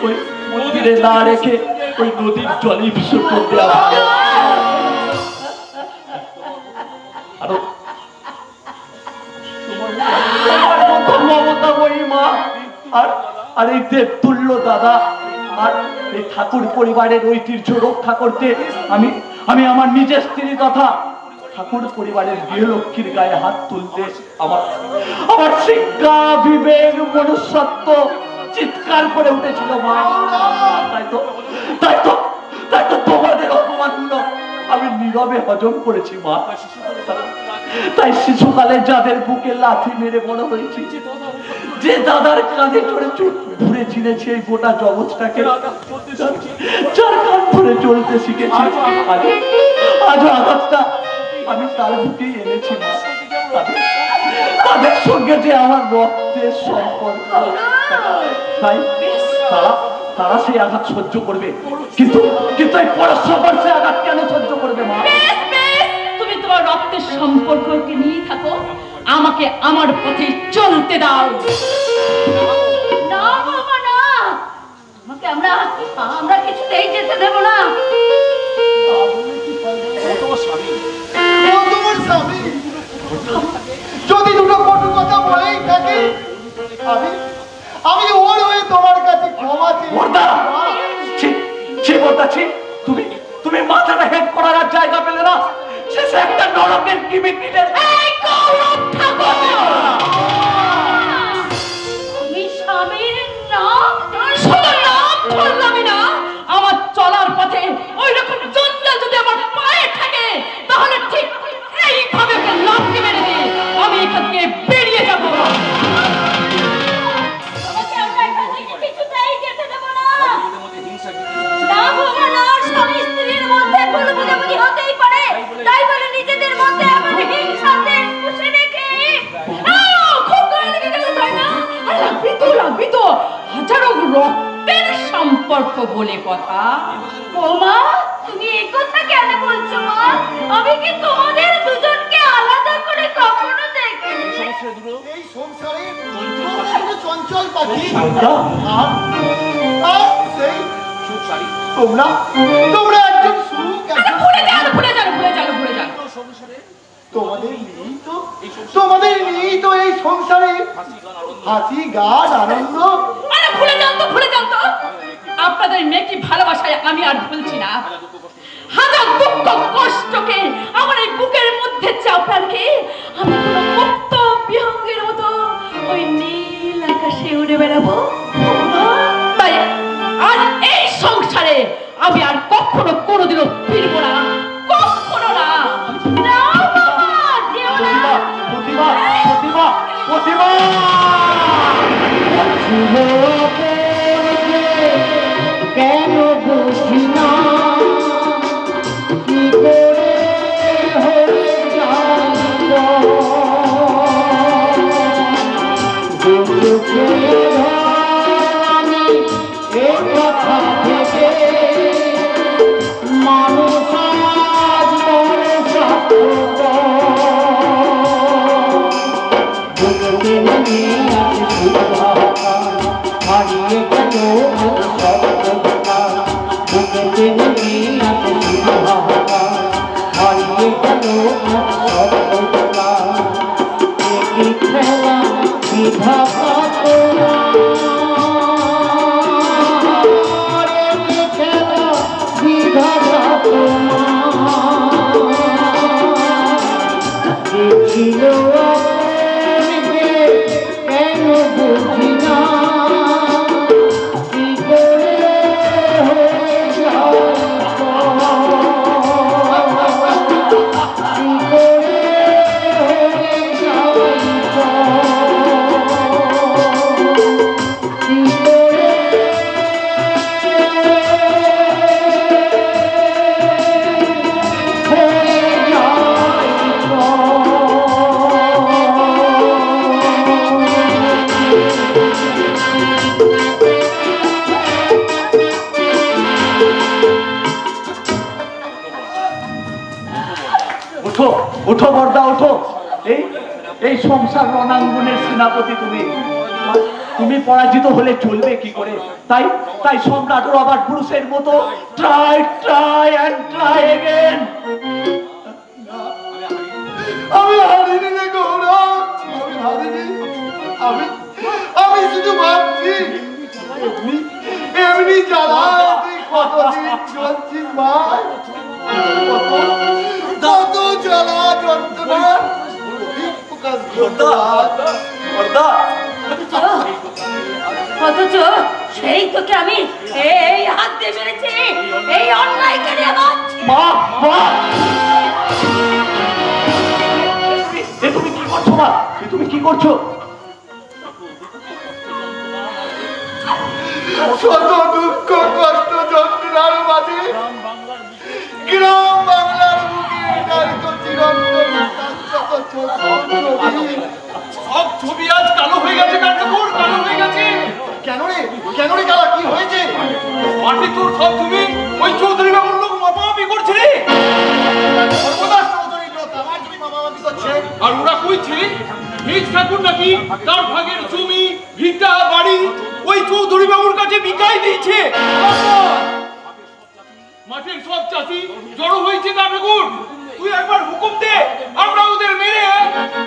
ওই মন্দিরে না রেখে ওই নদীর জলে বিসর্জন দেওয়া হবে। আরো তোমার মতো মমতাময়ী মা আর এই দেবতুল্য দাদা আর এই ঠাকুর পরিবারের ঐতিহ্য রক্ষা করতে আমি আমি আমার নিজের স্ত্রী তথা ঠাকুর পরিবারের গৃহলক্ষ্মীর গায়ে হাত তুলতে আমার আমার শিক্ষা বিবেক মনুষ্যত্ব চিৎকার করে উঠেছিল মা। তাই তো তাই তো তাই তো তোমাদের অপমানগুলো আমি নীরবে হজম করেছি মা। তাই শিশুকালে যাদের বুকে লাথি মেরে বড় হয়েছি, যে দাদার কাঁধে চড়ে ঘুরে ছিঁড়েছে এই গোটা জগৎটাকে, যার কান ধরে চলতে শিখেছি, আজ আঘাতটা আমি তার বুকেই এনেছি মা। তাদের সঙ্গে যে আমার রক্তের সম্পর্ক, তাই তারা সেই আঘাত সহ্য করবে, কিন্তু কিন্তু এই পরস্পর সে আঘাত কেন সহ্য করবে মা? বেশ বেশ, তুমি তোমার রক্তের সম্পর্ককে নিয়ে থাকো, আমাকে আমার পথে চলতে দাও। না বাবা না, আমাকে আমরা কিছুতেই যেতে দেব না। ও তোমার স্বামী যদি দুটো কটু কথা বলেই থাকে, আমি আমি ওর হয়ে তোমার কাছে ক্ষমা বর্দা, চেয়ে ছি বর্দা ছি, তুমি তুমি মাথাটা হেড করার আর জায়গা পেলে না, শেষে একটা নরকের কিমিকিটের এই গৌরব ঠাকুর, আমি স্বামীর নাম শুধু নাম ধরলামই না, আমার চলার পথে ওই রকম জঞ্জাল যদি আমার পায়ে থাকে, তাহলে ঠিক এইভাবে ওকে লাফিয়ে মেরে দিয়ে আমি এখান থেকে বেরিয়ে যাব। আমাকে আমরা এখান থেকে কিছুতেই যেতে দেব না। না বাবা না, স্বামী স্ত্রীর মধ্যে ভুল বোঝাবুঝি হতেই পারে, তাই বলে নিজেদের মধ্যে এমন হিংসাতে পুষে রেখে খুব গায়ে লেগে গেল, তাই না? আর লাগবি তো হাজারো রক্তের সম্পর্ক বলে কথা। বৌমা, তুমি এই কথা কেন বলছো মা? আমি কি তোমাদের দুজনকে আলাদা করে কখনো দেখিনি? এই সংসারে শুধু চঞ্চল পাখি বর্দা, আর সেই তোমরা তোমরা একজন সুখ, একজন ভুলে যান। তোমাদের নিয়েই তো এই সংসারে হাসি গান আনন্দ। আরে ভুলে যান তো আপনাদের মেয়েকে ভালোবাসায় আমি আর ভুলছি না। হাজার দুঃখ কষ্টকে আমার এই বুকের মধ্যে চাপা রেখে আমি কোনো মুক্ত বিহঙ্গের মতো ওই নীল আকাশে উড়ে বেড়াবো। তাই আর এই সংসারে আমি আর কখনো কোনোদিনও ফিরব না, কখনো না। না বাবা, যেও না। প্রতিমা প্রতিমা প্রতিমা কেন বুঝি না কি করে হয়ে যাব, আমি এ কথা ভেবে মানুষ আজ মরে সাথে হারিয়ে গেল হারিয়ে গেল খেলা বিধাতা খেলা বিধাতা ছিল কেন বুঝি না কি করে হয়ে যায়, কি করে হয়ে যায়, কি করে হয়ে যায়। এই এই সংসার রণাঙ্গনের সেনাপতি তুমি তুমি পরাজিত হলে চলবে কি করে? তাই তাই সম্রাট রবার্ট ব্রুসের মতো try try and try again. আমি হারিনি রে গৌরব, আমি হারিনি। আমি আমি শুধু ভাবছি এমনি এমনি জ্বালা তুই কতদিন চলছিস ভাই, কত জ্বালা যন্ত্রণা প্রকাশ করতে অথচ সেই তোকে আমি এই হাত দিয়ে মেরেছি, এই অন্যায়কারী আমার। মা মা এ তুমি কি করছো মা? এ তুমি কি করছো? শত দুঃখ কষ্ট যন্ত্রণার মাঝে গ্রাম বাংলার বুকে দাঁড়িত চিরন্তন সব ছবি আজ কালো হয়ে গেছে, নাট্যপুর কালো হয়ে গেছে। কেন রে কালা, কি হয়েছে? মাটি তোর সব ছবি ওই চৌধুরী বাবুর লোক মাপামাপি করছে রে। সর্বদাস চৌধুরীর লোক আমার জমি মামামামি করছে। আর ওরা কইছে নিজ ঠাকুর নাকি তার ভাগের জমি ভিটা বাড়ি ওই চৌধুরী বাবুর কাছে বিকাই দিয়েছে। মাঠের সব চাষি জড়ো হয়েছে নাট্যপুর, তুই একবার হুকুম দে, আমরা ওদের মেরে।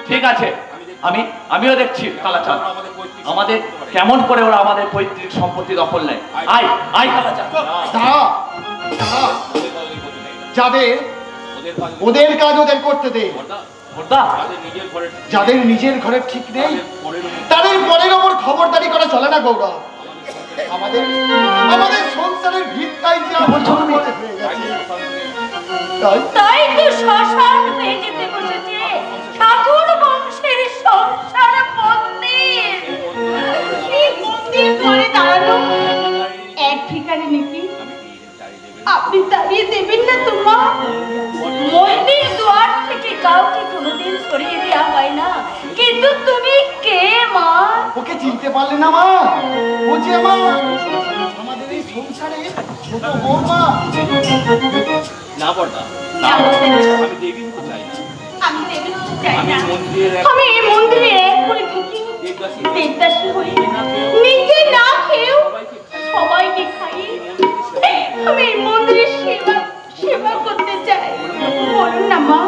ঠিক আছে, আমিও দেখছি কালাচাঁদ আমাদের কেমন করে ওরা আমাদের পৈতৃক সম্পত্তি দখল নেয়। আয় আয় কালাচাঁদ। দাঁড়া, দাঁড়া। ওদের কাজ ওদের করতে দে। খোর্দা, যাদের নিজের ঘরের ঠিক নেই তাদের পরের ওপর খবরদারি করা চলে না গৌরব। আমাদের আমাদের সংসারের ভিতটাই যে হয়ে গেছে। তাই তো শ্মশান হয়ে যেতে বসেছে ঠাকুর বংশের সংসার মন্দির। এই মন্দির করে দাঁড়ানো এক ঠিকানে নাকি আপনি দাঁড়িয়ে দেবেন না তোমা? মন্দির দুয়ার থেকে কাউকে কোনোদিন সরিয়ে দেওয়া হয় না, কিন্তু তুমি কে মা? ওকে চিনতে পারলে না মা? ও যে আমাদের এই সংসারে ছোট বৌমা। না বড়দা, আমি দেবী হতে চাই না। আমি এই মন্দিরে এক করে থাকি, দেবদাসী হয়ে নিজে না খেয়েও সবাইকে খাইয়ে আমি এই মন্দিরের সেবা করতে চাই। বলুন না মা,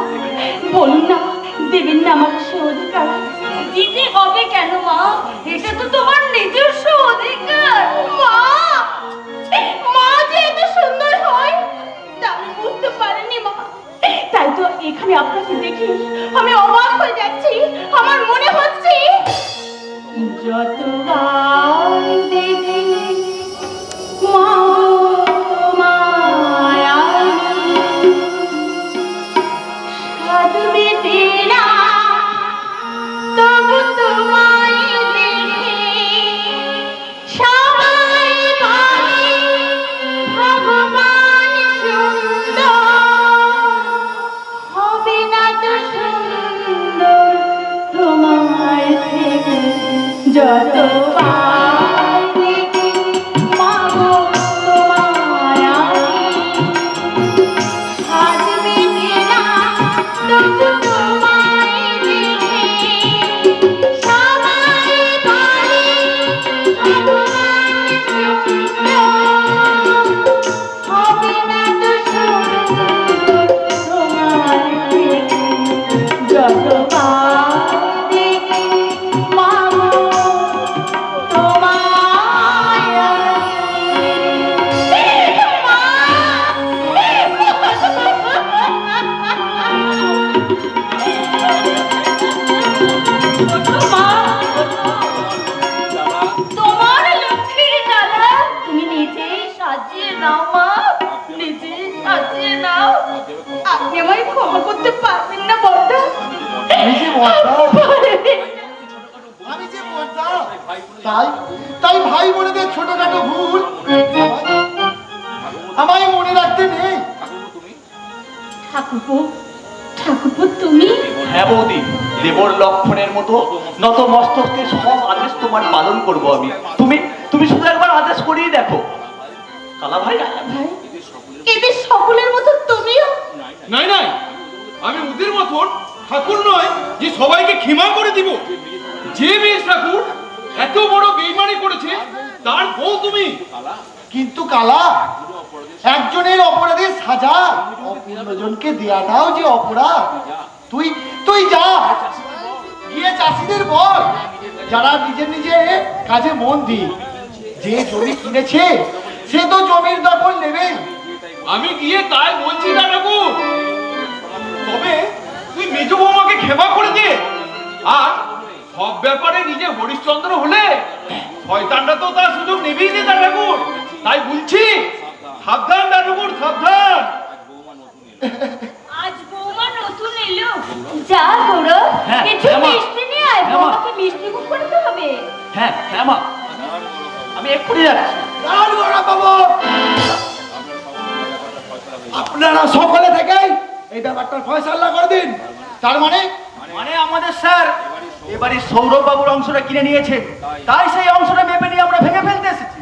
বলুন না, দেবেন না আমাকে সে অধিকার? দিতে হবে কেন মা? এটা তো তোমার নিজস্ব অধিকার। মা, মা যে এত সুন্দর হয় তা আমি বুঝতে পারিনি মা। তাই তো এখানে আপনাকে দেখি আমি অবাক হয়ে যাচ্ছি। আমার মনে হচ্ছে যতবার দেখি মা সাধু মেটে না, তবু তোমায় দেখে সবাই বলে ভগবান সুন্দর, হবে না তো সুন্দর তোমার থেকে। যতবার দেখি মা গো তোমায় আমি, সাধু মেটে না, তবু তোমায় দেখে সবাই বলে ভগবান সুন্দর, হবে না তো সুন্দর তোমার থেকে। যতবার দেখি মা গো তোমায় তোমার লক্ষ্মীর ডালা তুমি নিজেই সাজিয়ে নাও মা, নিজেই সাজিয়ে নাও। আপনি আমায় ক্ষমা করতে পারবেন না বড়দা? আমি যে বড়দা, তাই ভাই বোনেদের ছোটখাটো ভুল আমায় মনে রাখতে নেই। ঠাকুরপো, ঠাকুরপো তুমি? হ্যাঁ বৌদি, দেবর লক্ষণের মতো নত মস্তকে সব আদেশ তোমার পালন করব আমি। তুমি তুমি শুধু একবার আদেশ করেই দেখো। কালা ভাই, ভাই, এদের সকলের মতো তুমিও? নাই নাই, আমি ওদের মতন ঠাকুর নয় যে সবাইকে ক্ষমা করে দিব। যে বেশ ঠাকুর এত বড় বেইমানি করেছে তার বউ তুমি। কিন্তু কালা, একজনের অপরাধের সাজা অপূর্ণজনকে দেয়াটাও যে অপরাধ। তুই তুই যা গিয়ে চাষিদের বল, যারা নিজে নিজে কাজে মন দি, যে জমি কিনেছে সে তো জমির দখল নেবে। আমি গিয়ে তাই বলছি না ঠাকুর। তবে তুই মেজ বৌমাকে ক্ষমা করে দে। আর সব ব্যাপারে নিজে হরিশ্চন্দ্র হলে শয়তানটা তো তার সুযোগ নেবেই না ঠাকুর। তাই বলছি সাবধান ঠাকুর, সাবধান। আজ বৌমা নতুন এলো, যা গৌরব হ্যাঁ, কিছু হ্যাঁ, মা। মিষ্টি নিয়ে আয়, হ্যাঁ, মা। বৌমাকে মিষ্টি মুখ করতে হবে। হ্যাঁ হ্যাঁ মা, আমি এক্ষুনি যাচ্ছি। বাবু, আপনারা সকলে থেকে এই ব্যাপারটার ফয়সালা করে দিন। তার মানে মানে আমাদের স্যার এবারে সৌরভ বাবুর অংশটা কিনে নিয়েছে, তাই সেই অংশটা মেপে নিয়ে আমরা ভেঙে ফেলতে এসেছি।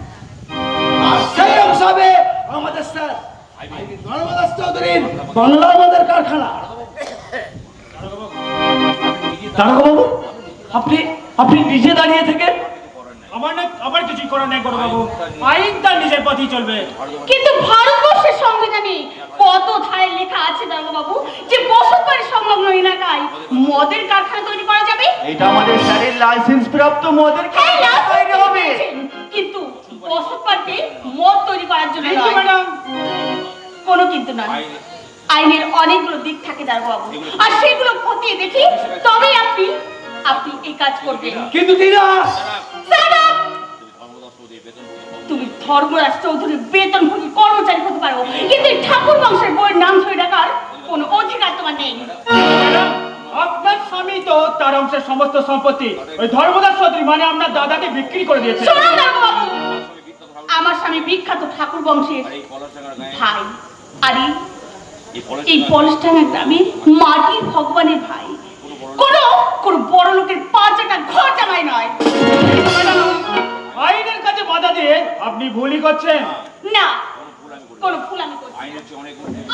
আর সেই অংশ হবে আমাদের স্যার ধর্মদাস চৌধুরীর বাংলার মদের কারখানা। দারোগা বাবু, আপনি আপনি নিজে দাঁড়িয়ে থেকে আমার কিছুই করার নেই বড় বাবু, আইন তার নিজের পথেই চলবে। কিন্তু ভারতবর্ষের সংবিধানে কত ধারে লেখা আছে দারোগা বাবু যে বসতবাড়ি সংলগ্ন এলাকায় মদের কারখানা তৈরি করা যাবে? এটা আমাদের স্যারের লাইসেন্স প্রাপ্ত মদের হ্যাঁ, লাভ তৈরি হবে। কিন্তু বসতবাড়িতে মদ তৈরি করার জন্য কিন্তু নয়। ম্যাডাম, কোনো কিন্তু নয়। আইনের অনেকগুলো দিক থাকে দারোগা বাবু, আর সেগুলো খতিয়ে দেখি তবে আপনি এই কাজ করবেন। কিন্তু দিনা Shut up! তুমি ধর্মরাজ চৌধুরীর বেতনভোগী কর্মচারী হতে পারো, কিন্তু এই ঠাকুর বংশের বইয়ের নাম ধরে ডাকার কোনো অধিকার তোমার নেই। ম্যাডাম, আপনার স্বামী তো তার অংশের সমস্ত সম্পত্তি ওই ধর্মদাস চৌধুরী মানে আপনার দাদাকে বিক্রি করে দিয়েছে। শোনো দারোগা বাবু, আমার স্বামী বিখ্যাত ঠাকুর বংশের ভাই, আর এই পলসডাঙ্গা গ্রামের মাটির ভগবানের ভাই। কোনো বড় লোকের 5 টাকা ঘর জামাই নয়। কিন্তু ম্যাডাম, আইনের কাছে বাধা দিয়ে আপনি ভুলই করছেন। না, কোনো ভুল আমি করছি না।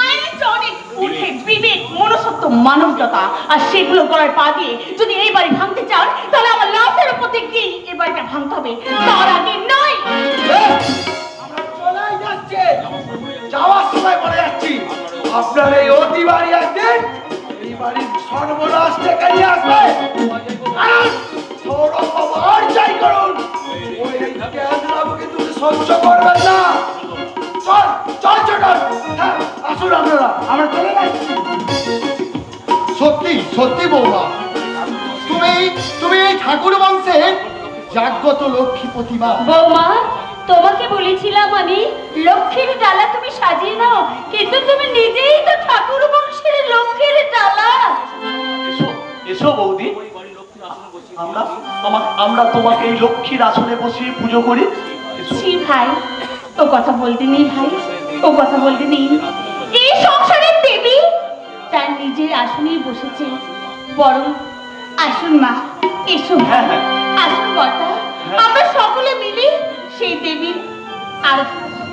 আইনের চেয়ে অনেক ঊর্ধ্বে বিবেক, মনুষ্যত্ব, মানবতা, আর সেগুলো গলায় পা দিয়ে যদি এই বাড়ি ভাঙতে চান তাহলে আমার লাশের উপর দিয়ে এই বাড়িটা ভাঙতে হবে, তার আগে নয়। আমরা চলেই যাচ্ছি, যাওয়ার সময় বলে যাচ্ছি আপনার এই অতি বাড়ি একদিন এই বাড়ির সর্বনাশ থেকে নিয়ে আসবে। আর সৌরভ বাবু আর যাই করুন, ওই জ্ঞানবাবুকে তুমি সহ্য করবেন না। চল চল ছোট, হ্যাঁ আসুন আপনারা, আমরা চলে যাচ্ছি। সত্যি সত্যি বৌমা, তুমি এই ঠাকুর বংশের জাগ্রত লক্ষ্মী প্রতিমা। বৌমা, তোমাকে বলেছিলাম আমি লক্ষ্মীর ডালা তুমি সাজিয়ে নাও, কিন্তু তুমি নিজেই তো ঠাকুর বংশের লক্ষ্মীর ডালা। এসো এসো বৌদি, আমরা তোমাকে এই লক্ষ্মীর আসনে বসিয়ে পুজো করি। এসো। ছি ভাই, ও কথা বলতে নেই ভাই, ও কথা বলতে নেই। এই সংসারের দেবী তার নিজের আসনেই বসেছে, বরং আসুন মা, এসো হ্যাঁ, হ্যাঁ। আসুন বর্তা, আমরা সকলে মিলে সেই দেবীর আরাধনা করি।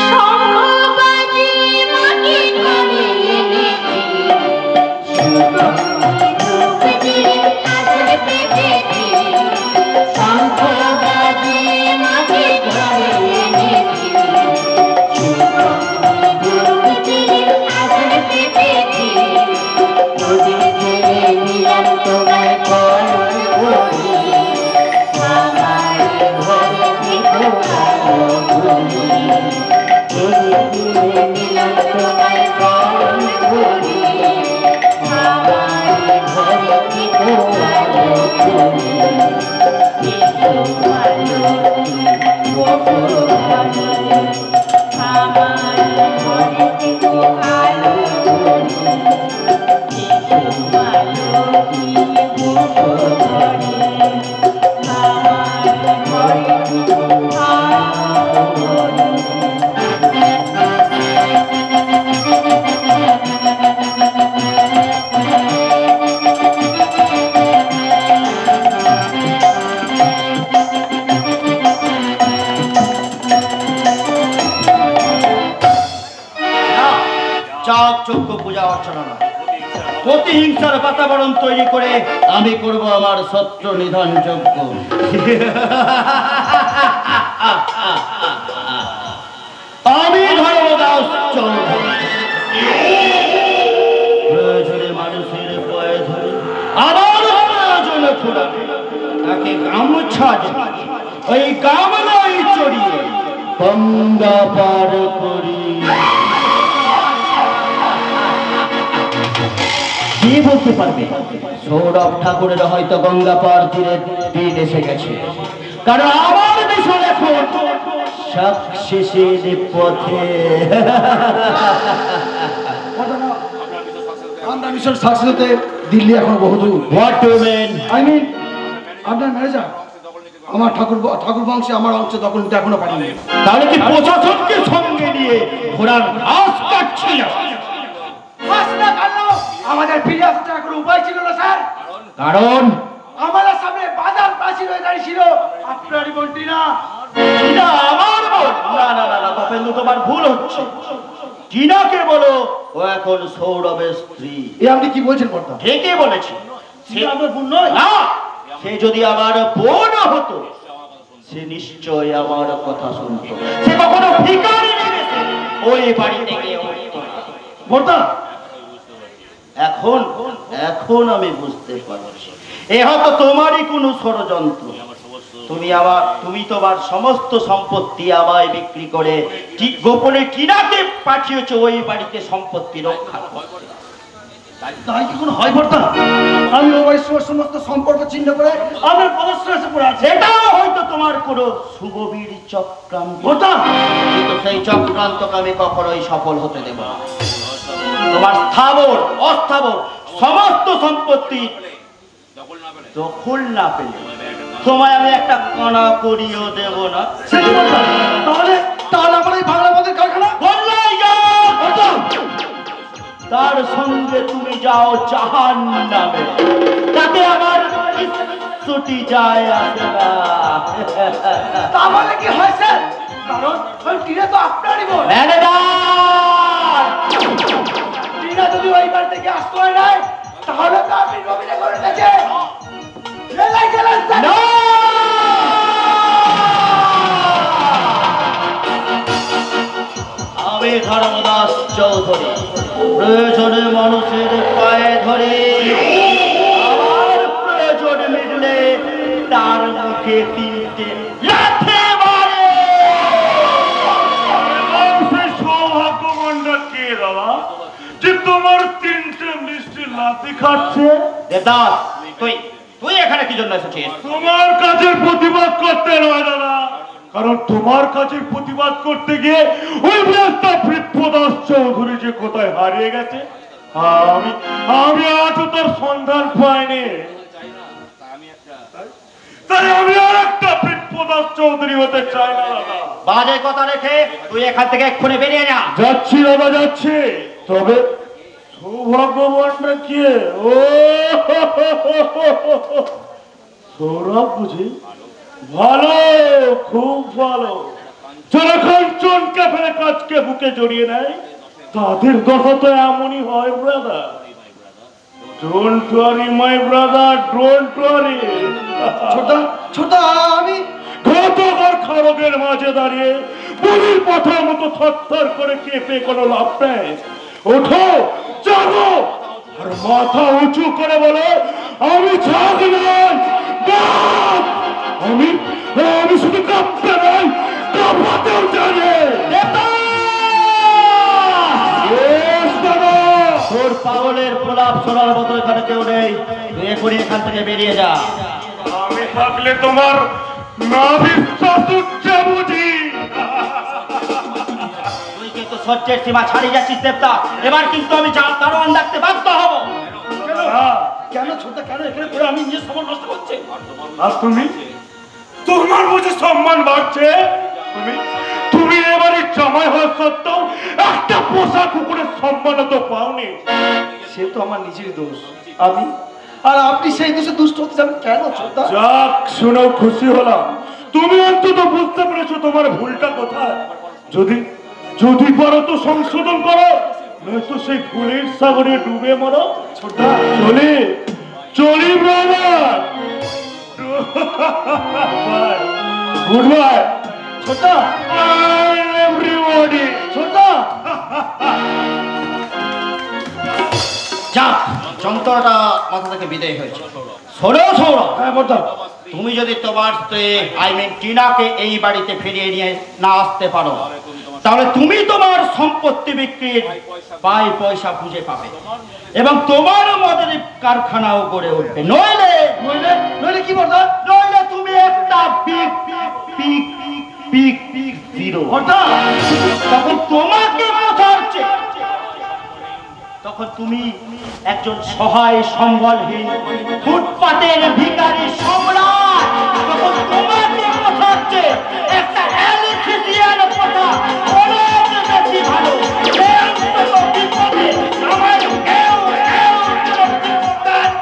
শঙ্খবাজি মাকে করে এনেছি, শঙ্খবাজি মাকে করে এনেছি, প্রতিহিংসার বাতাবরণ তৈরি করে আমি করব আমার শত্রু নিধন যজ্ঞ। আমি ধর্মদাস চৌধুরী প্রয়োজনে মানুষের পায়ে ধরে, আমার প্রয়োজনে ফুরাবে তাকে গামছা দেবে, ওই গামলাই চড়িয়ে গঙ্গা পার করি। কে বলতে পারবে সৌরভ ঠাকুরের হয়তো গঙ্গা পার তীরের দিন এসে গেছে, কারণ আমার দেশের এখন সাকসেসের পথে। আমরা মিশন সাকসেস হতে দিল্লি এখন বহুদূর। What do you mean? I mean আপনার ম্যানেজার আমার ঠাকুর বংশে আমার অংশ দখল নিতে এখনো পারিনি। তাহলে কি প্রশাসনকে সঙ্গে নিয়ে ঘোড়ার ঘাস কাটছিল? আমাদের ফিরে আসতে কোনো উপায় ছিল না স্যার, কারণ আমাদের সামনে বাজার প্রাচীর হয়ে দাঁড়িয়েছিল আপনারই মন্ত্রী না। টিনা আমার বোন? না না না না তপেন্দু, তোমার ভুল হচ্ছে। টিনাকে বলো ও এখন সৌরভের স্ত্রী। এ আপনি কি বলছেন কর্তা? ঠিকই বলেছি। সে আমার বোন নয়। না, সে যদি আমার বোন হতো সে নিশ্চয় আমার কথা শুনতো। সে কখনো ভিখারি লেগেছে ওই বাড়িতে গিয়ে উঠতো। কর্তা এখন এখন আমি বুঝতে পারছি এ হয়তো তোমারই কোনো ষড়যন্ত্র। তুমি তোমার সমস্ত সম্পত্তি আমায় বিক্রি করে ঠিক গোপনে টিনাকে পাঠিয়েছো ওই বাড়িতে সম্পত্তি রক্ষা করতে। তাই কি কোনো হয় কর্তা? আমি ওই বাড়ির সমস্ত সম্পর্ক চিহ্ন করে আমার পদশ্রেষ্ঠ পড়ে আছে। সেটাও হয়তো তোমার কোনো শুভবীর চক্রান্ত। কর্তা কিন্তু সেই চক্রান্তকে আমি কখনোই সফল হতে দেব না। তোমার স্থাবর অস্থাবর সমস্ত সম্পত্তি দখল না পেলে তোমায় আমি একটা কণা করিও দেব না। সে কি কর্তা? তাহলে তাহলে আমার এই বাংলা পদের কারখানা বললেই যাও। তার সঙ্গে তুমি যাও জাহান্নামে, তাতে আমার ছুটি যায় আসে না। তাহলে কি হয় স্যার? কারণ ওই টিনা তো আপনারই বোন। ম্যানেজার! টিনা যদি ওই বাড়ি থেকে আশ্রয় নেয় তাহলে তো আপনি নবীনে করে গেছে। জেলায় গেলেন স্যার। না! আমি ধর্মদাস চৌধুরী প্রয়োজনে মানুষের পায়ে ধরে, আমার প্রয়োজন মিললে তার মুখে তিনটে লাথি মারে। সৌভাগ্যমন্ডল কে দাদা যে তোমার তিনটে মিষ্টি লাথি খাচ্ছে? দেবদাস, তুই তুই এখানে কি জন্য এসেছিস? তোমার কাজের প্রতিবাদ করতে নয় দাদা, কারণ তোমার কাজের প্রতিবাদ করতে গিয়ে ওই ব্যস্তা বৃদ্ধদাস চৌধুরী যে কোথায় হারিয়ে গেছে আমি আমি আজও তার সন্ধান পাইনি। তাই আমি আর একটা বৃদ্ধদাস চৌধুরী হতে চাই না দাদা। বাজে কথা রেখে তুই এখান থেকে এক্ষুনি বেরিয়ে যা। যাচ্ছি দাদা যাচ্ছি, তবে সৌভাগ্যবানটা কে? ও সৌরভ বুঝি? ভালো, খুব ভালো। যারা কাঞ্চনকে ফেলে কাজকে বুকে জড়িয়ে নেয় তাদের দশা তো এমনই হয় brother. Don't worry my brother, don't worry. ছোটা ছোটা আমি ঘটঘর খড়গের মাঝে দাঁড়িয়ে বুড়ির পাঠার মতো থরথর করে কেঁপে কোনো লাভ নেই। ওঠো, জাগো, আর মাথা উঁচু করে বলো আমি জাগ নই, বাঘ। আমি আমি শুধু কাঁপতে নই, কাঁপাতেও জানি। Yes, দাদা। তোর পাগলের প্রলাপ শোনার মতো এখানে কেউ নেই, তুই এখনই এখান থেকে বেরিয়ে যা। আমি থাকলে তোমার না বিশ্বাস উঠছে বুঝি? তুই কিন্তু সহ্যের সীমা ছাড়িয়ে যাচ্ছিস দেবতা, এবার কিন্তু আমি দারোয়ান ডাকতে বাধ্য হব। কেন ছোটা কেন এখানে পড়ে আমি নিজের সময় নষ্ট করছি? আর তুমি তোমার বুঝে সম্মান বাড়ছে? তুমি তুমি এবারে জামাই হওয়া সত্ত্বেও একটা পোষা কুকুরের সম্মান তো পাওনি। সে তো আমার নিজের দোষ। আমি আর আপনি সেই দোষে দুষ্ট হতে যাবেন কেন ছোটা? যাক, শুনেও খুশি হলাম তুমি অন্তত বুঝতে পেরেছো তোমার ভুলটা কোথায়। যদি যদি পারো তো সংশোধন করো, নয়তো সেই ফুলের সাগরে ডুবে মরো। ছোটা চলি চলি ব্রাদার। গুড বাই ছোটা। Bye everybody. ছোটা যাক, যন্ত্রটা মাথা থেকে বিদায় হয়েছে। শোনো শোনো, হ্যাঁ বলতাম। তুমি যদি তোমার স্ত্রী টিনাকে এই বাড়িতে ফিরিয়ে নিয়ে না আসতে পারো, তাহলে তুমি তোমার সম্পত্তি বিক্রির পাই পয়সা খুঁজে পাবে এবং তোমার মদের কারখানাও গড়ে উঠবে। নইলে নইলে নইলে কি বলতো? নইলে তুমি একটা big big big big zero. তখন তোমাকে বোঝাচ্ছে, তখন তুমি একজন সহায় সম্বলহীন ফুটপাতের ভিখারি সম্রাট। তখন তোমাকে বোঝাচ্ছে একটা অ্যালিথিয়ান কথা অনেক বেশি ভালো। আমার কেউ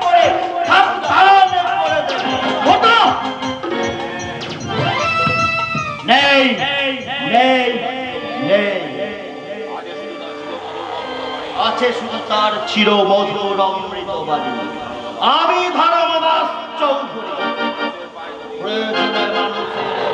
করে সাবধান করে দেবে। হতো নেই নেই নেই, আছে শুধু তার চির মধুর অমৃত বাণী। আমি ধর্মদাস চৌধুরী, প্রয়োজনে মানুষের